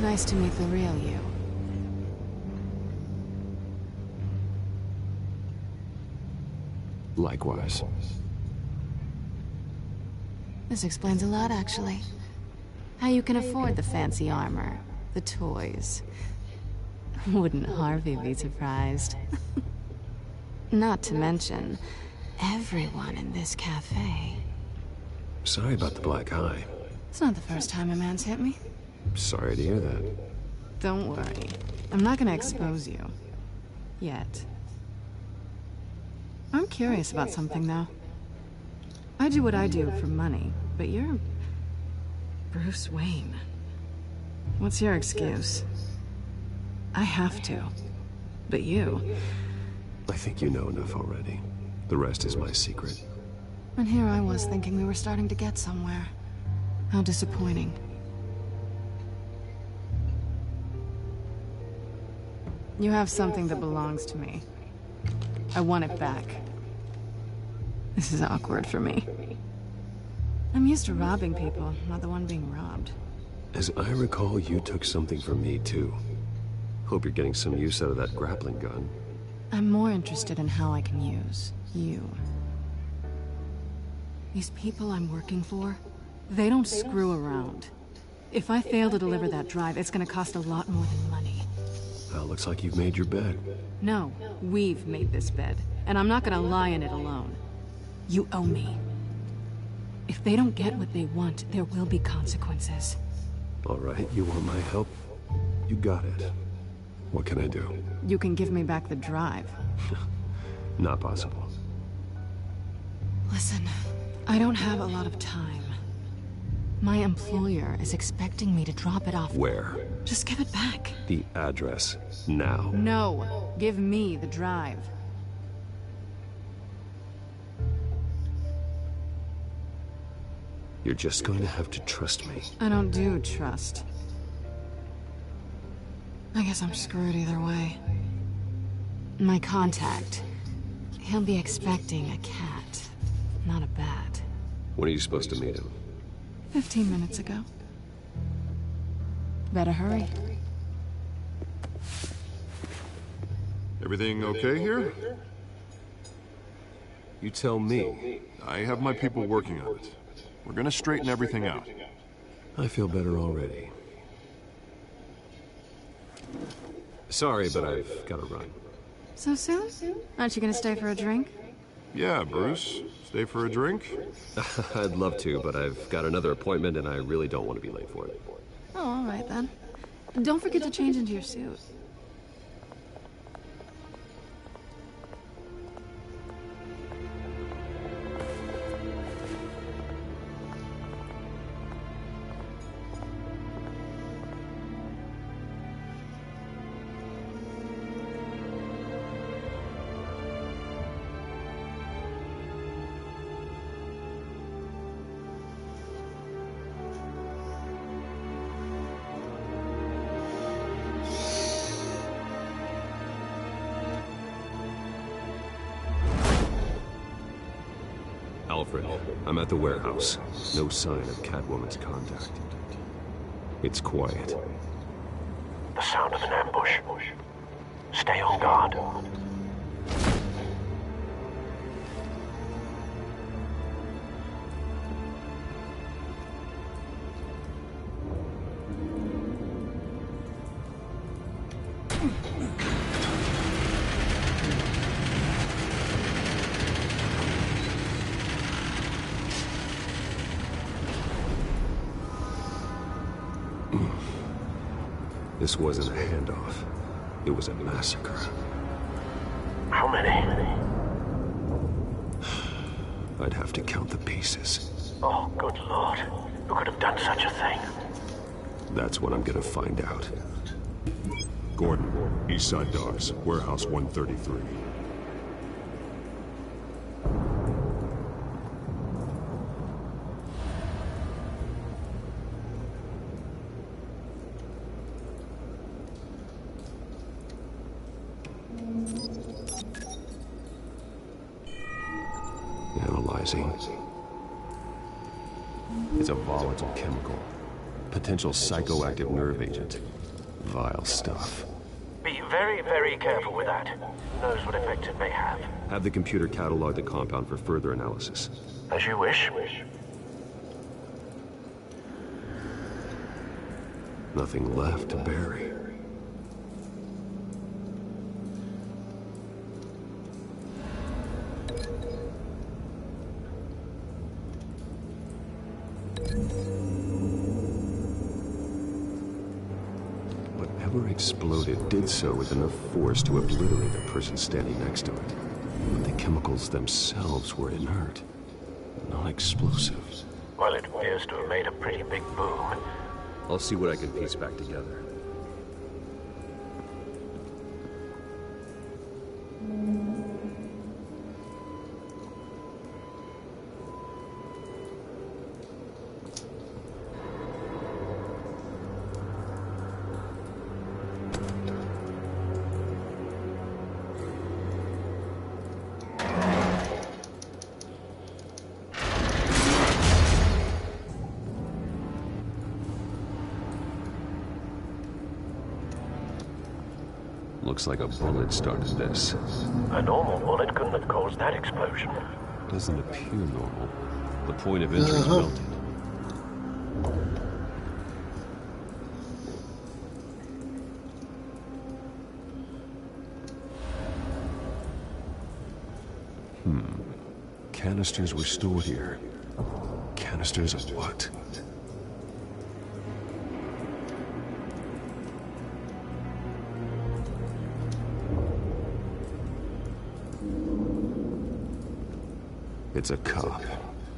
Nice to meet the real you. Likewise. This explains a lot, actually. How you can afford the fancy armor, the toys. Wouldn't Harvey be surprised? Not to mention, everyone in this cafe. Sorry about the black eye. It's not the first time a man's hit me. Sorry to hear that. Don't worry. I'm not gonna expose you. Yet. I'm curious about something, though. I do what I do for money, but you're Bruce Wayne. What's your excuse? I have to. But you... I think you know enough already. The rest is my secret. And here I was thinking we were starting to get somewhere. How disappointing. You have something that belongs to me. I want it back. This is awkward for me. I'm used to robbing people, not the one being robbed. As I recall, you took something from me, too. Hope you're getting some use out of that grappling gun. I'm more interested in how I can use you. These people I'm working for, they don't screw around. If I fail to deliver that drive, it's gonna cost a lot more than money. Well, looks like you've made your bed. No, we've made this bed, and I'm not gonna lie in it alone. You owe me. If they don't get what they want, there will be consequences. All right, you want my help? You got it. What can I do? You can give me back the drive. Not possible. Listen, I don't have a lot of time. My employer is expecting me to drop it off. Where? Just give it back. The address, now. No, give me the drive. You're just going to have to trust me. I don't do trust. I guess I'm screwed either way. My contact. He'll be expecting a cat, not a bat. When are you supposed to meet him? 15 minutes ago. Better hurry. Everything okay here? You tell me. I have my people working on it. We're gonna straighten everything out. I feel better already. Sorry, but I've got to run. So soon? Aren't you gonna stay for a drink? Yeah, Bruce. Stay for a drink? I'd love to, but I've got another appointment and I really don't want to be late for it. Oh, all right then. Don't forget to change into your suit. Alfred, I'm at the warehouse. No sign of Catwoman's contact. It's quiet. The sound of an ambush. Stay on guard. This wasn't a handoff. It was a massacre. How many? I'd have to count the pieces. Oh, good lord. Who could have done such a thing? That's what I'm gonna find out. Gordon, Eastside Dogs, Warehouse 133. Analyzing. It's a volatile chemical. Potential psychoactive nerve agent. Vile stuff. Be very, very careful with that. Who knows what effect it may have. Have the computer catalog the compound for further analysis. As you wish. Nothing left to bury. Whatever exploded did so with enough force to obliterate the person standing next to it. But the chemicals themselves were inert. No explosive. Well, it appears to have made a pretty big boom. I'll see what I can piece back together. Looks like a bullet started this. A normal bullet couldn't have caused that explosion. Doesn't appear normal. The point of entry is melted. Canisters were stored here. Canisters of what? It's a cop.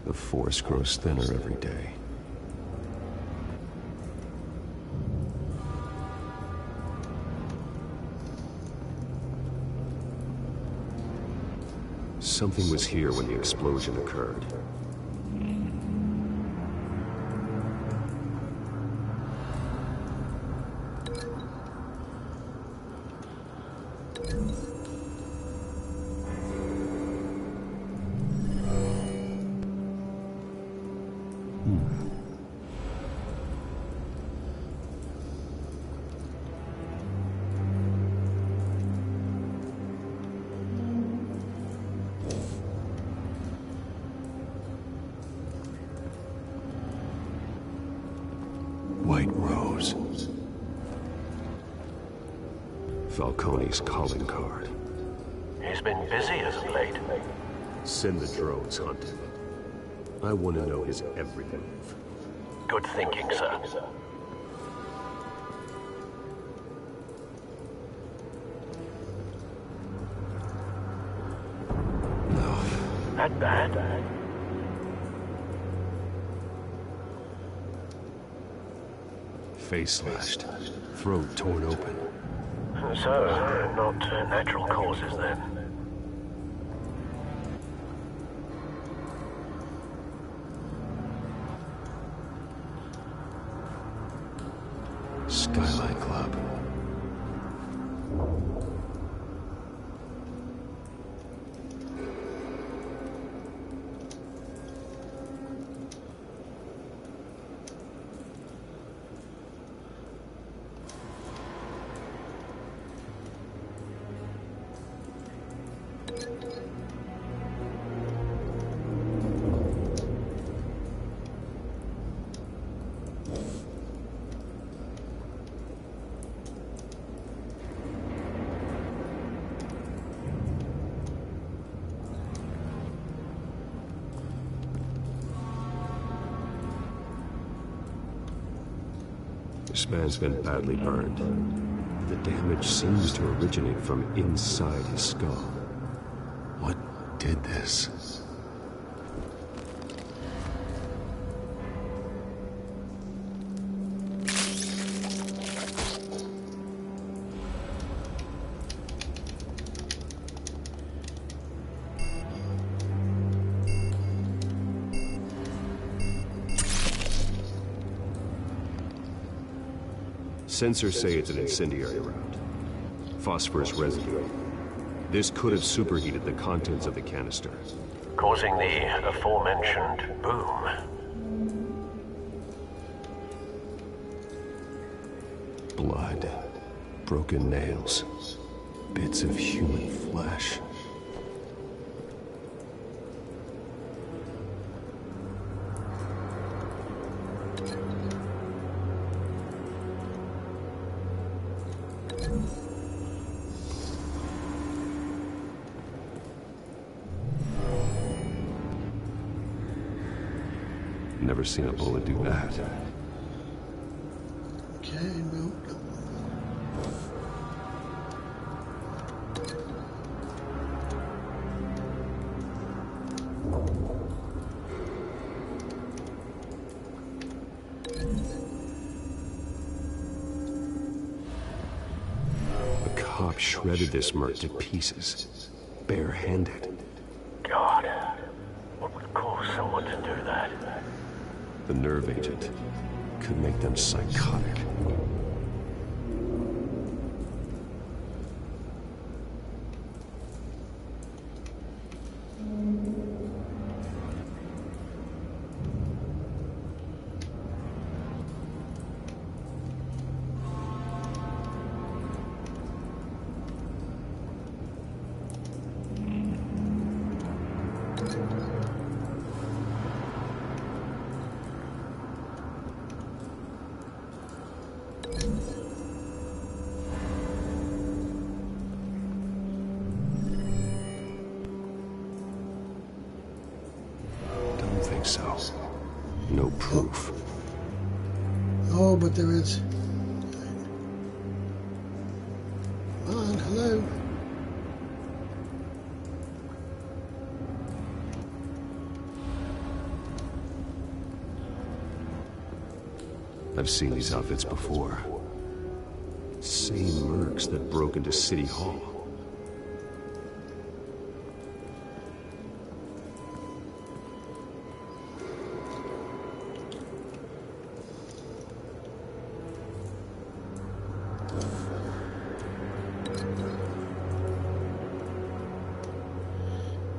The force grows thinner every day. Something was here when the explosion occurred. White Rose. Falcone's calling card. He's been busy as of late. Send the drones hunting. I want to know his every move. Good thinking, sir. No. Not bad. Face slashed. Throat torn open. So, not natural causes then. Skyline Club. This man's been badly burned. The damage seems to originate from inside his skull. What did this? Sensors say it's an incendiary round. Phosphorus residue. This could have superheated the contents of the canister, Causing the aforementioned boom. Blood. Broken nails. Bits of human flesh. Never seen a bullet do that. Okay, no. cop shredded this merc to pieces, barehanded. God, what would cause someone to do that? The nerve agent could make them psychotic. So, no proof. Oh, but there is. Come on, hello. I've seen these outfits before. Same mercs that broke into City Hall.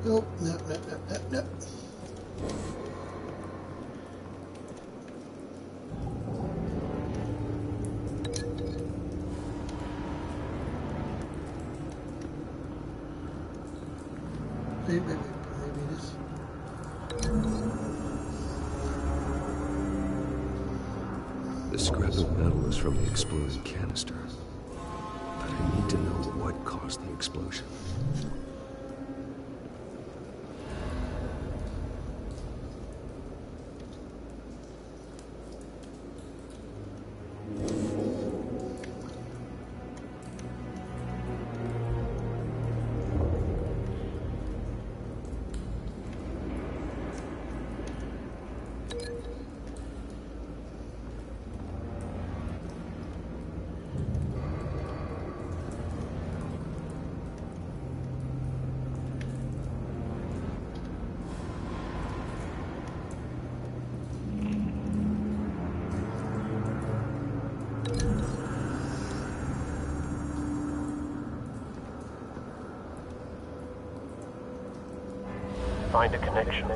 Nope, no. Maybe this. The scrap of metal is from the exploded canister. But I need to know what caused the explosion. Find a connection.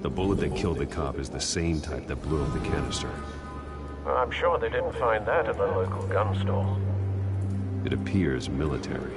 The bullet that killed the cop is the same type that blew up the canister. Well, I'm sure they didn't find that at the local gun store. It appears military.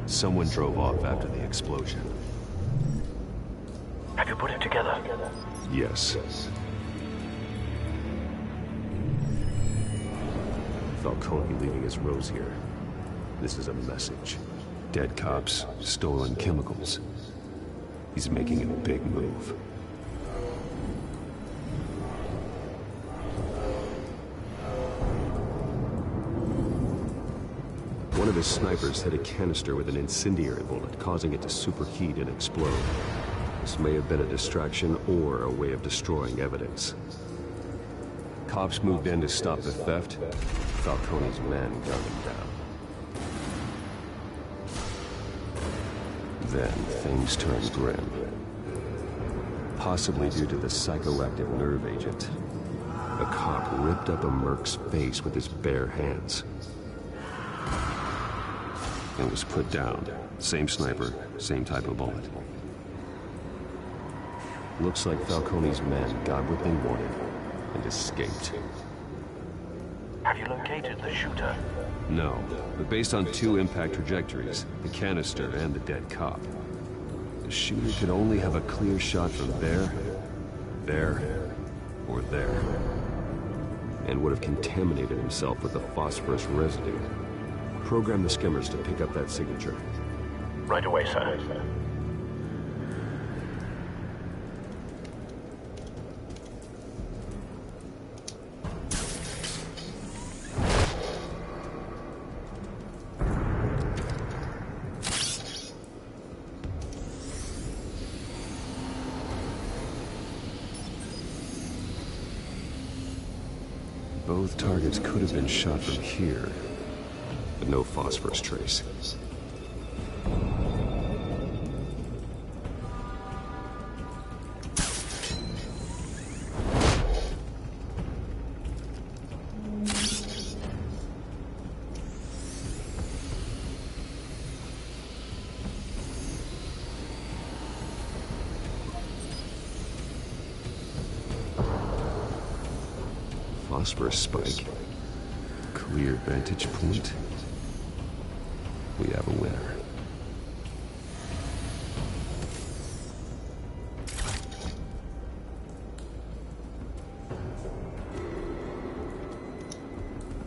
Someone drove off after the explosion. Have you put it together? Yes. Falcone leaving his rose here. This is a message. Dead cops, stolen chemicals. He's making a big move. One of his snipers hit a canister with an incendiary bullet, causing it to superheat and explode. This may have been a distraction or a way of destroying evidence. Cops moved in to stop the theft. Falcone's men gunned him down. Then things turned grim. Possibly due to the psychoactive nerve agent. A cop ripped up a merc's face with his bare hands. And was put down. Same sniper, same type of bullet. Looks like Falcone's men got what they wanted and escaped. Have you located the shooter? No, but based on two impact trajectories, the canister and the dead cop, the shooter could only have a clear shot from there, or there, and would have contaminated himself with the phosphorus residue. Program the skimmers to pick up that signature. Right away, sir. Both targets could have been shot from here, but no phosphorus trace. Phosphorus spike. Clear vantage point. We have a winner.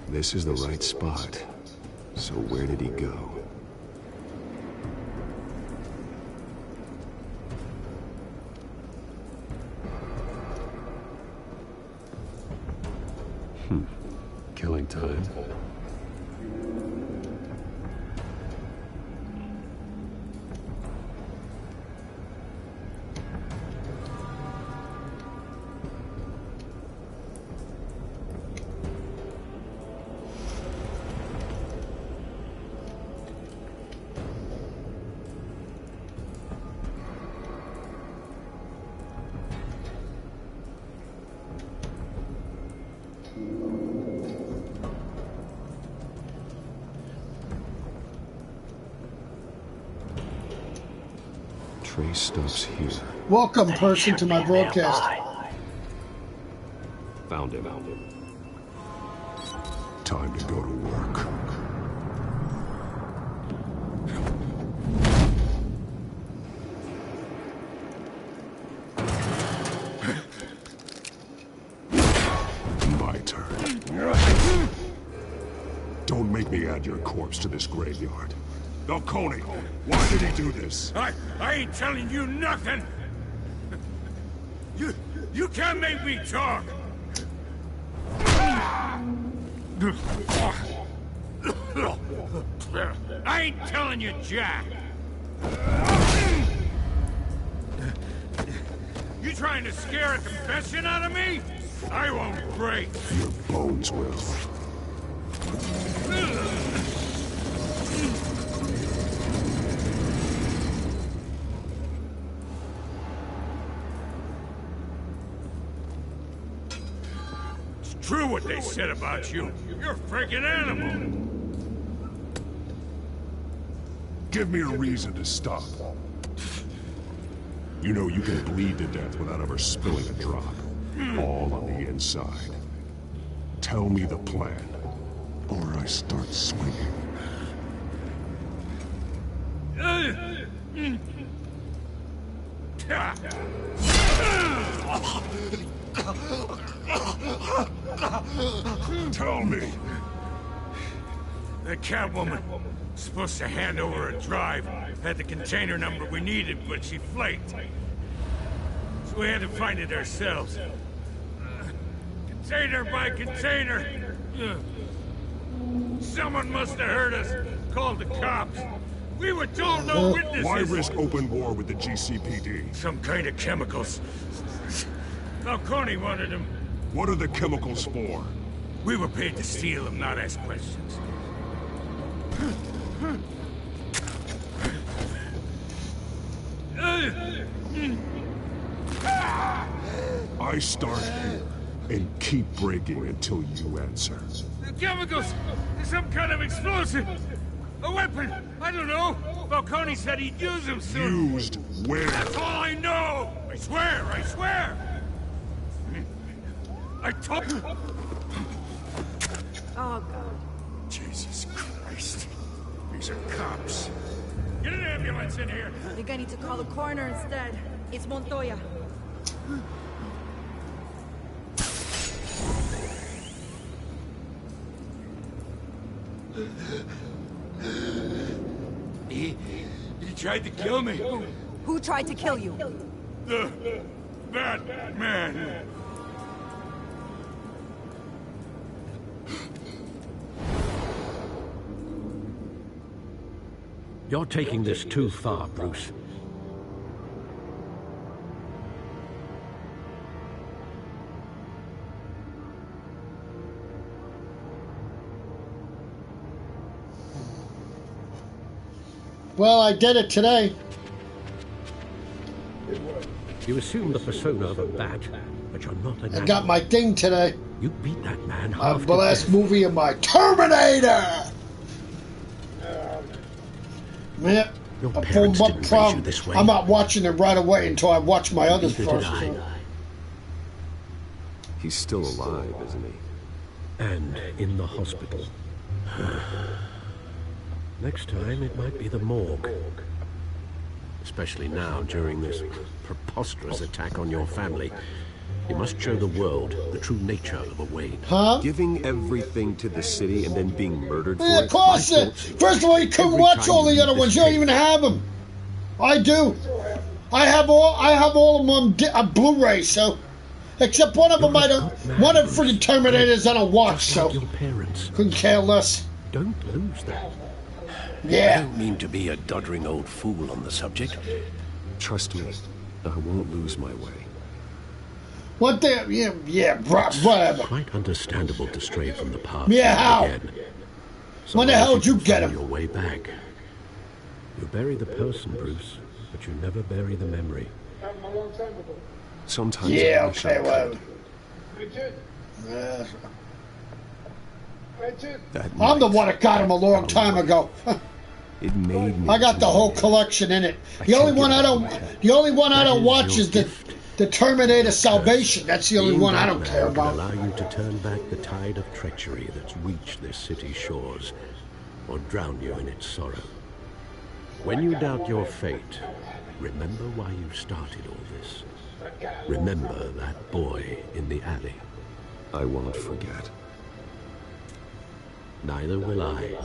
This is the right spot. So where did he go? Killing time. Trace stops here. Welcome, person, to my broadcast. Found him. Time to go to work. My turn. Don't make me add your corpse to this graveyard. Falcone, why did he do this? I ain't telling you nothing! You can't make me talk! I ain't telling you jack! You trying to scare a confession out of me? I won't break! Your bones will. True what they said about you. You're a freaking animal. Give me a reason to stop. You know you can bleed to death without ever spilling a drop. All on the inside. Tell me the plan, or I start swinging. Tell me. The Catwoman supposed to hand over a drive. Had the container number we needed, but she flaked. So we had to find it ourselves. Container by container. Someone must have heard us. Called the cops. We were told no witnesses. Why risk open war with the GCPD? Some kind of chemicals. Falcone wanted them. What are the chemicals for? We were paid to steal them, not ask questions. I start here and keep breaking until you answer. The chemicals! There's some kind of explosive! A weapon! I don't know! Falcone said he'd use them soon! Used where? That's all I know! I swear! I swear! I told... Oh, God. Jesus Christ. These are cops. Get an ambulance in here! I think I need to call the coroner instead. It's Montoya. He tried to kill me. Who tried to kill you? That man. You're taking this too far, Bruce. Well, I did it today. You assume the persona of a bat, but you're not an I got my thing today. You beat that man The last movie of my Terminator! Yeah. Your parents didn't raise you this way. I'm not watching it right away until I watch my others first. He's still alive, isn't he? And in the hospital. Next time, it might be the morgue. Especially now, during this preposterous attack on your family. You must show the world the true nature of a Wayne. Huh? Giving everything to the city and then being murdered for Yeah, it? of course. First of all, you couldn't watch all the other ones. You don't even have them. I do. I have all of them on Blu-ray. So, except one of them I don't. One of the freaking Terminators I don't watch. So, your parents. Couldn't care less. Don't lose that. Yeah. I don't mean to be a doddering old fool on the subject. Trust me, I won't lose my way. What the? Yeah, whatever. Quite understandable to stray from the path. Yeah, how? Again. When the hell did you get him? Your way back. You bury the person, Bruce, but you never bury the memory. Sometimes. Yeah, okay, well. I'm the one that got him a long time ago. It made me. I got the whole collection in it. The only one I don't watch is the Terminator Salvation. That's the only one I don't care about. Allow you to turn back the tide of treachery that's reached this city's shores, or drown you in its sorrow. When you doubt your fate, remember why you started all this. Remember that boy in the alley. I won't forget. Neither will I.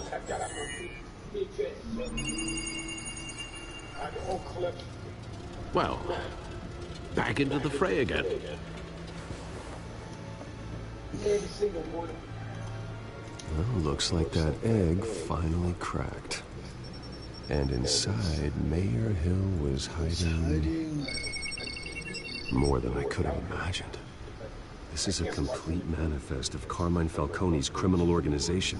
Well, back into the fray again. Well, looks like that egg finally cracked. And inside, Mayor Hill was hiding more than I could have imagined. This is a complete manifest of Carmine Falcone's criminal organization.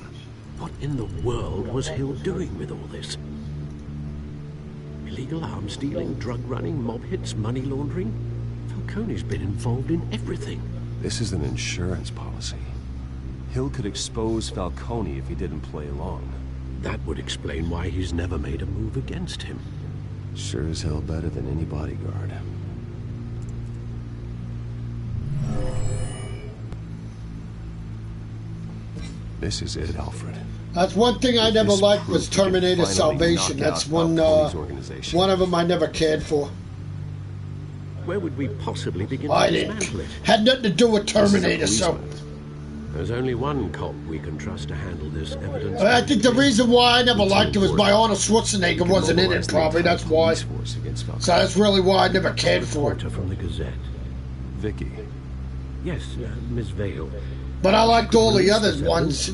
What in the world was Hill doing with all this? Illegal arms dealing, drug running, mob hits, money laundering? Falcone's been involved in everything. This is an insurance policy. Hill could expose Falcone if he didn't play along. That would explain why he's never made a move against him. Sure as hell better than any bodyguard. This is it, Alfred. That's one thing I never liked was Terminator Salvation. That's one of them I never cared for. Where would we possibly begin I to didn't. dismantle it? Had nothing to do with Terminator, so... There's only one cop we can trust to handle this evidence. I think the reason why I never liked it was my Arnold Schwarzenegger wasn't in it, probably. That's why. So that's really why I never cared for it. From the Gazette. Vicky. Yes, Miss Vale. But I liked all the other ones.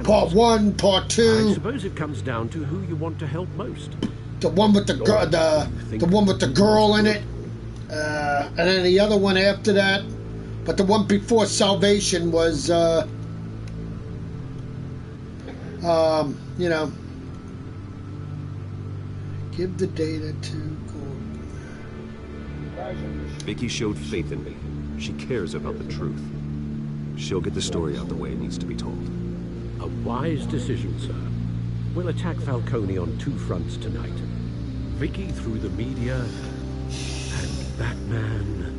Part 1, Part 2. I suppose it comes down to who you want to help most. The one with the one with the girl in it, and then the other one after that. But the one before Salvation was, you know, give the data to Gordon. Vicky showed faith in me. She cares about the truth. She'll get the story out the way it needs to be told. A wise decision, sir. We'll attack Falcone on two fronts tonight. Vicky through the media, and Batman...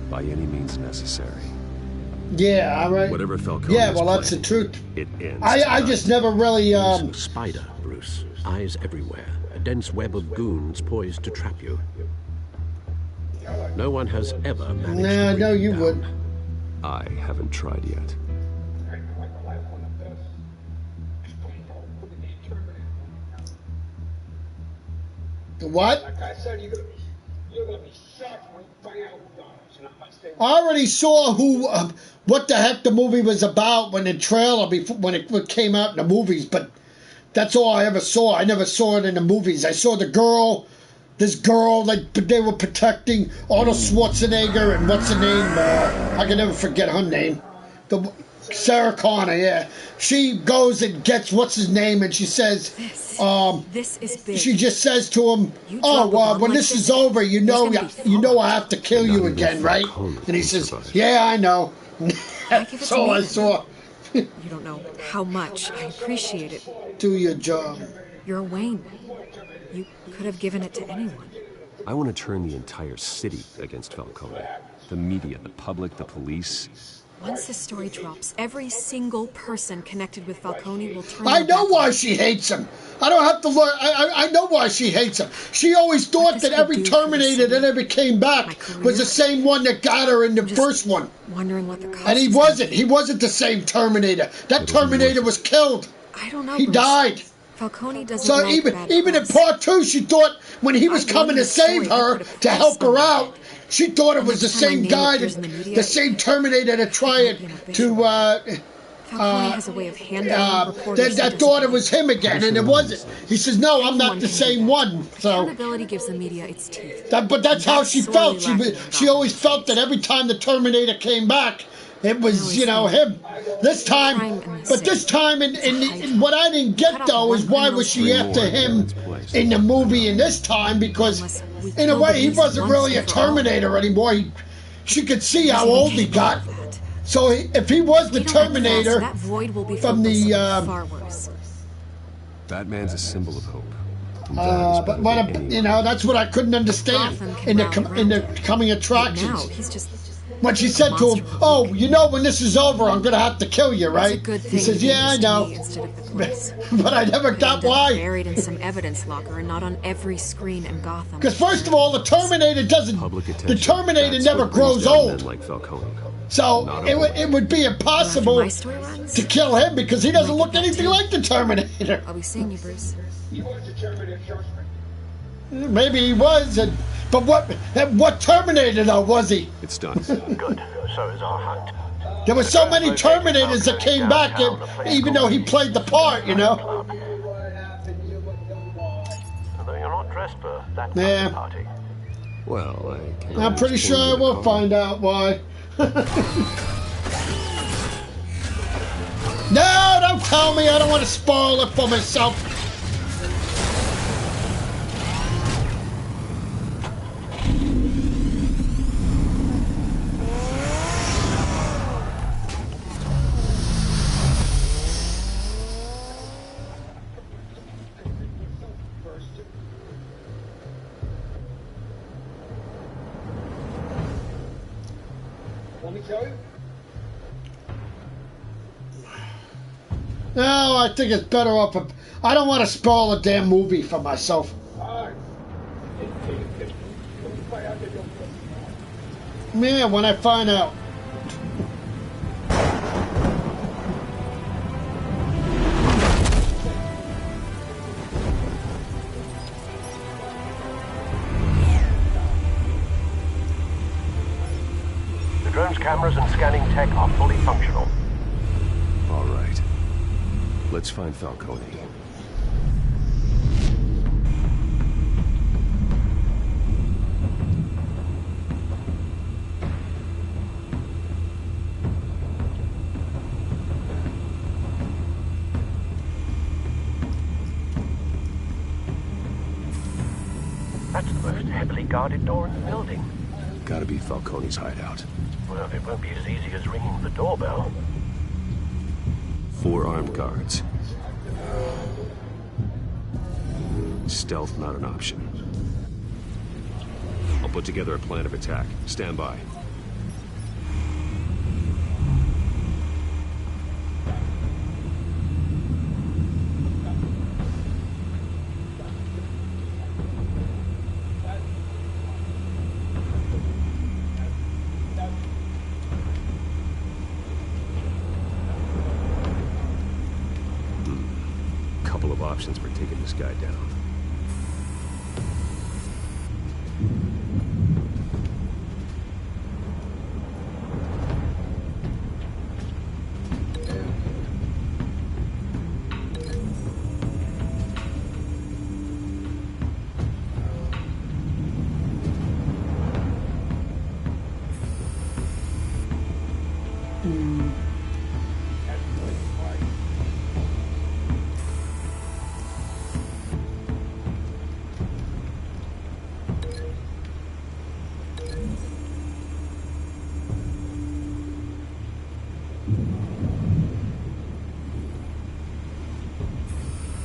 by any means necessary. Yeah, all right. Whatever Falcone yeah, well, that's the truth. It ends. I just never really... Spider, Bruce. Eyes everywhere. A dense web of goons poised to trap you. No one has ever managed to no, you down. wouldn't. I haven't tried yet. The what? Like I said, you're gonna be shocked when you find out who dies. I already saw who, what the heck the movie was about when the trailer, before, when it came out in the movies, but that's all I ever saw. I never saw it in the movies. I saw the girl, this girl, like they were protecting Arnold Schwarzenegger and what's her name? I can never forget her name. Sarah Connor, yeah. She goes and gets what's his name, and she says, this is big. She just says to him, "Oh, well, when this is over, you know I have to kill you again, right?" And he says, "Yeah, I know." That's all I saw. You don't know how much I appreciate it. Do your job. You're Wayne. You could have given it to anyone. I want to turn the entire city against Falcone. The media, the public, the police. Once this story drops, every single person connected with Falcone will turn. I know why she hates him. I don't have to learn. I know why she hates him. She always thought that every Terminator that ever came back was the same one that got her in the first one. Wondering what the cost. And he wasn't. He wasn't the same Terminator. That Terminator was killed. I don't know. He died. Falcone doesn't. So like even in part 2, she thought when he was coming to save her, to help her out, she thought it was the same guy, the same Terminator that tried to. Has a way of handling that thought it was him again, and it wasn't. He says, "No, I'm not the same one." So accountability gives the media its teeth. but that's how she felt. She always felt that every time the Terminator came back, it was him. This time, but this time, in what I didn't get though is why was she after him in the movie in this time? Because in a way he wasn't really a Terminator anymore. She could see how old he got. So if he was the Terminator from the Batman's a symbol of hope. But that's what I couldn't understand in the coming attractions. When she said to him, "Oh, when this is over, I'm gonna have to kill you, right?" He says, "Yeah, I know." But I never got why. Buried in some evidence locker and not on every screen in Gotham. Because first of all, the Terminator doesn't. The Terminator never grows old. Like Falcone. So it would be impossible to kill him because he doesn't look anything like the Terminator. I'll be seeing you, Bruce. He was the Terminator first. Maybe he was, but what Terminator though was he? It's done. Good. So is our hunt. There were so many Terminators that came back, even though he played the part, Although you're not dressed for that kind of party. Well, I'm pretty sure we'll find out why. No, don't tell me. I don't want to spoil it for myself. No, I think it's better off. I don't want to spoil a damn movie for myself. Man, when I find out. The drone's cameras and scanning tech are fully functional. All right. Let's find Falcone. guarded door in the building. Gotta be Falcone's hideout. Well, it won't be as easy as ringing the doorbell. 4 armed guards. Stealth not an option. I'll put together a plan of attack. Stand by. Couple of options for taking this guy down.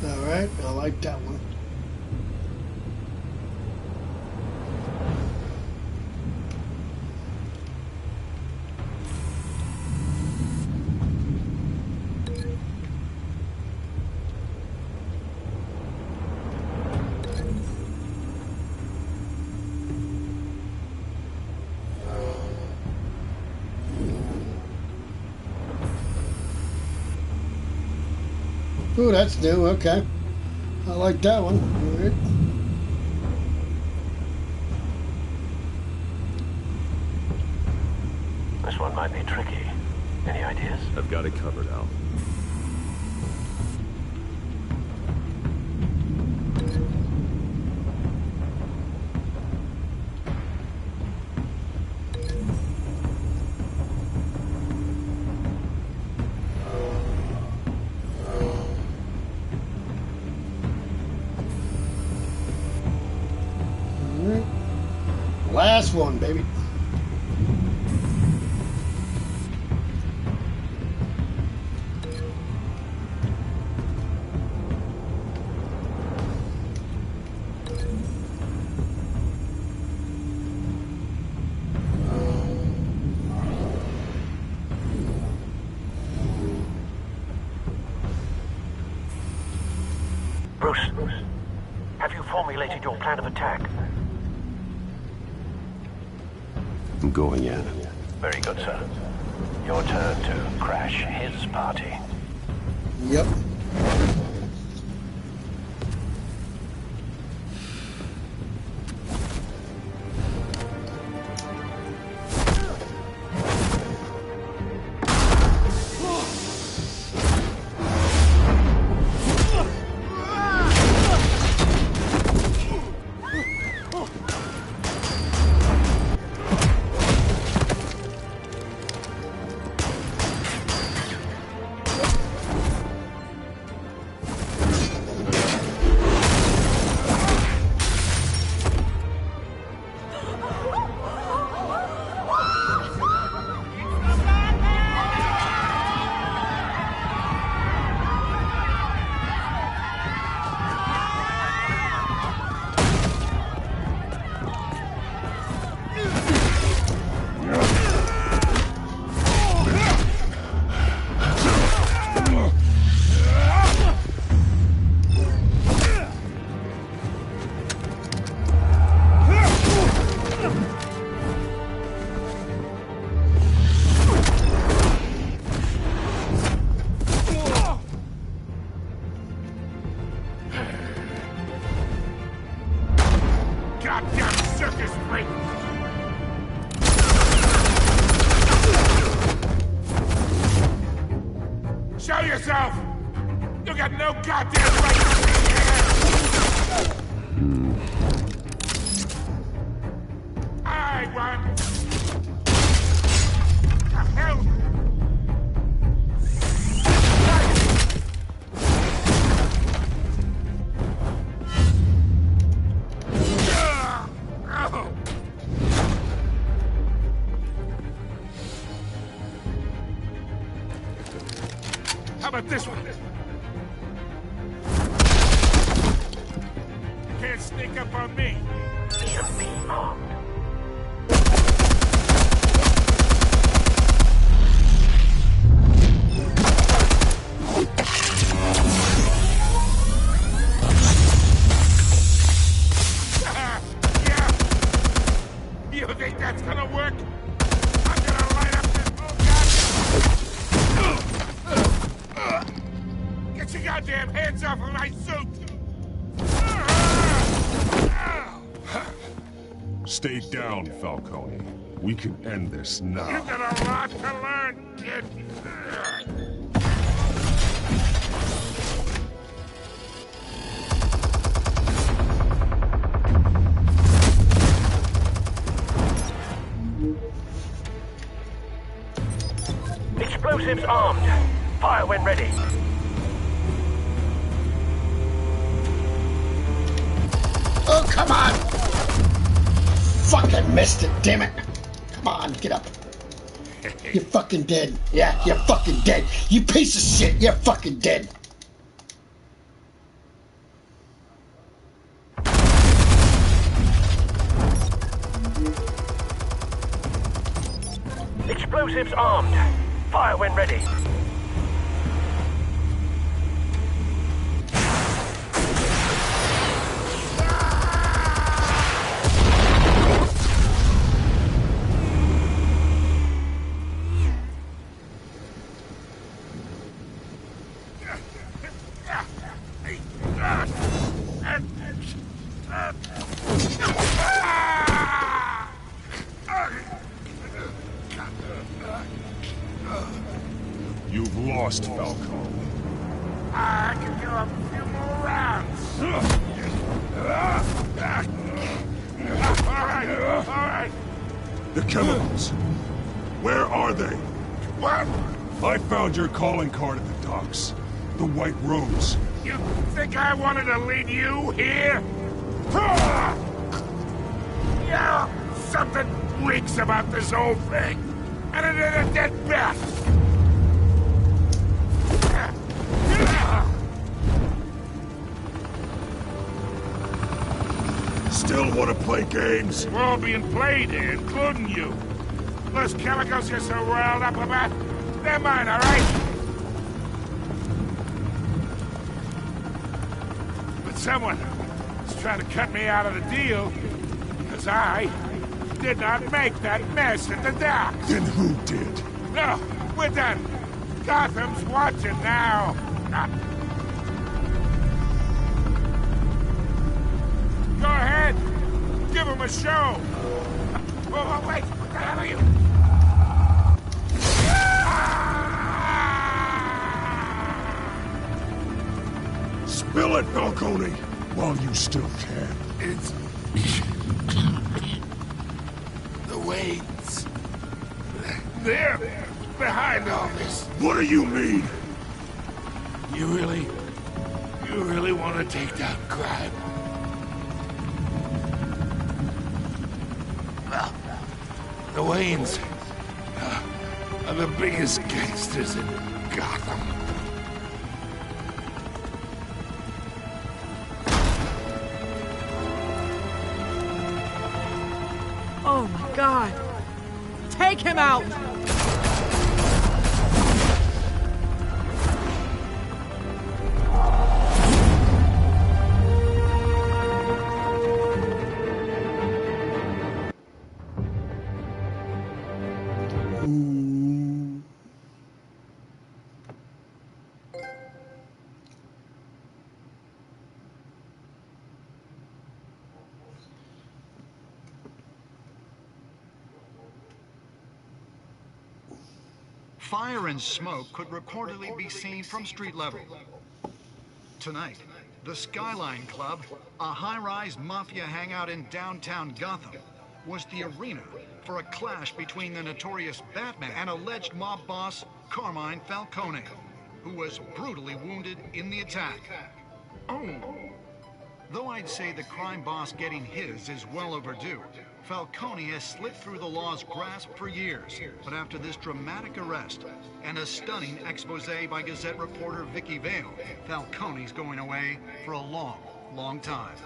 Alright, I like that one. Ooh, that's new, okay. I like that one. All right. This one might be tricky. Any ideas? I've got it covered, Al. Last one, baby. Bruce, have you formulated your plan of attack? I'm going in. Very good, sir. Your turn to crash his party. Yep. Show yourself! You got no goddamn right to be here! I want... The hell? Oh. about this one? Can't sneak up on me. EMP armed. You think that's gonna work? I'm gonna light up this bullshit! Get your goddamn hands off of my suit! Stay down, Falcone. We can end this now. You've got a lot to learn, kid. Explosives armed. Fire when ready. Oh, come on! Fucking missed it, damn it! Come on, get up. You're fucking dead. Yeah, you're fucking dead. You piece of shit, you're fucking dead. Explosives armed. Fire when ready. You've lost, Falcone. I can do a few more rounds. All right. The chemicals. Where are they? What? I found your calling card at the docks. The White Rose. You think I wanted to lead you here? Yeah, something reeks about this whole thing. And it ain't a dead bat. Still want to play games? We're all being played here, including you. Those chemicals you're so riled up about, they're mine, all right? But someone is trying to cut me out of the deal, because I did not make that mess at the dock. Then who did? No, we're done. Gotham's watching now. Go ahead. Give him a show. Oh, wait. What the hell are you? Spill it, Falcone, while you still can. It's... the Waynes. They're behind all this. What do you mean? You really want to take down crime? Well, the Waynes are the biggest gangsters in Gotham. Oh my God! Take him out! Fire and smoke could reportedly be seen from street level. Tonight, the Skyline Club, a high-rise mafia hangout in downtown Gotham, was the arena for a clash between the notorious Batman and alleged mob boss Carmine Falcone, who was brutally wounded in the attack. Oh. Though I'd say the crime boss getting his is well overdue, Falcone has slipped through the law's grasp for years, but after this dramatic arrest and a stunning expose by Gazette reporter Vicky Vale, Falcone's going away for a long, long time.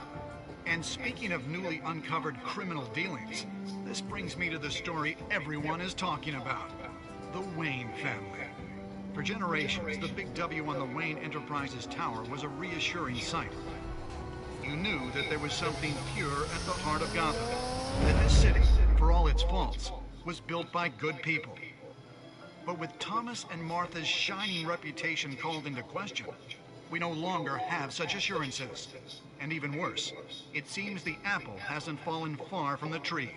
And speaking of newly uncovered criminal dealings, this brings me to the story everyone is talking about, the Wayne family. For generations, the big W on the Wayne Enterprises tower was a reassuring sight. You knew that there was something pure at the heart of Gotham, that this city, for all its faults, was built by good people. But with Thomas and Martha's shining reputation called into question, we no longer have such assurances. And even worse, it seems the apple hasn't fallen far from the tree.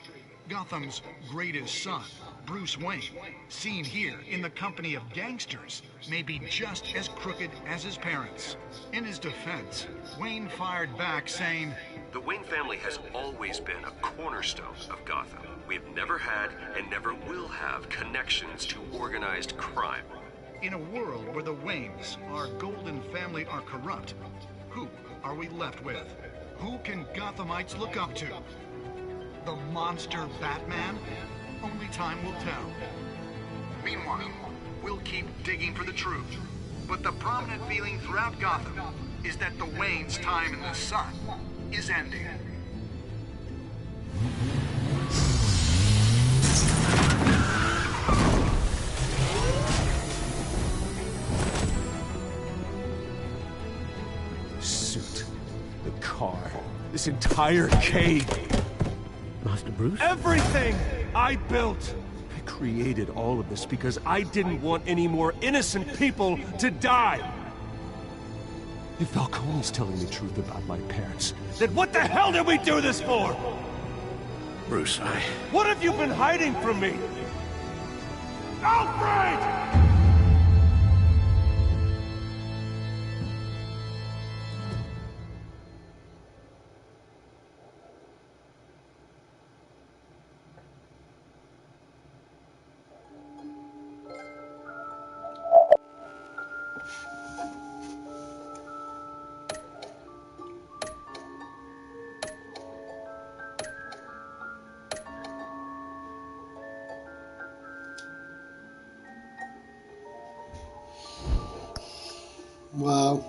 Gotham's greatest son, Bruce Wayne, seen here in the company of gangsters, may be just as crooked as his parents. In his defense, Wayne fired back saying, "The Wayne family has always been a cornerstone of Gotham. We've never had and never will have connections to organized crime." In a world where the Waynes, our golden family, are corrupt, who are we left with? Who can Gothamites look up to? The monster Batman? Only time will tell. Meanwhile, we'll keep digging for the truth. But the prominent feeling throughout Gotham is that the Waynes' time in the sun is ending. Suit, the car, this entire cave. Master Bruce? Everything I built! I created all of this because I didn't want any more innocent people to die! If Falcone's telling the truth about my parents, then what the hell did we do this for? Bruce, What have you been hiding from me? Alfred! Wow.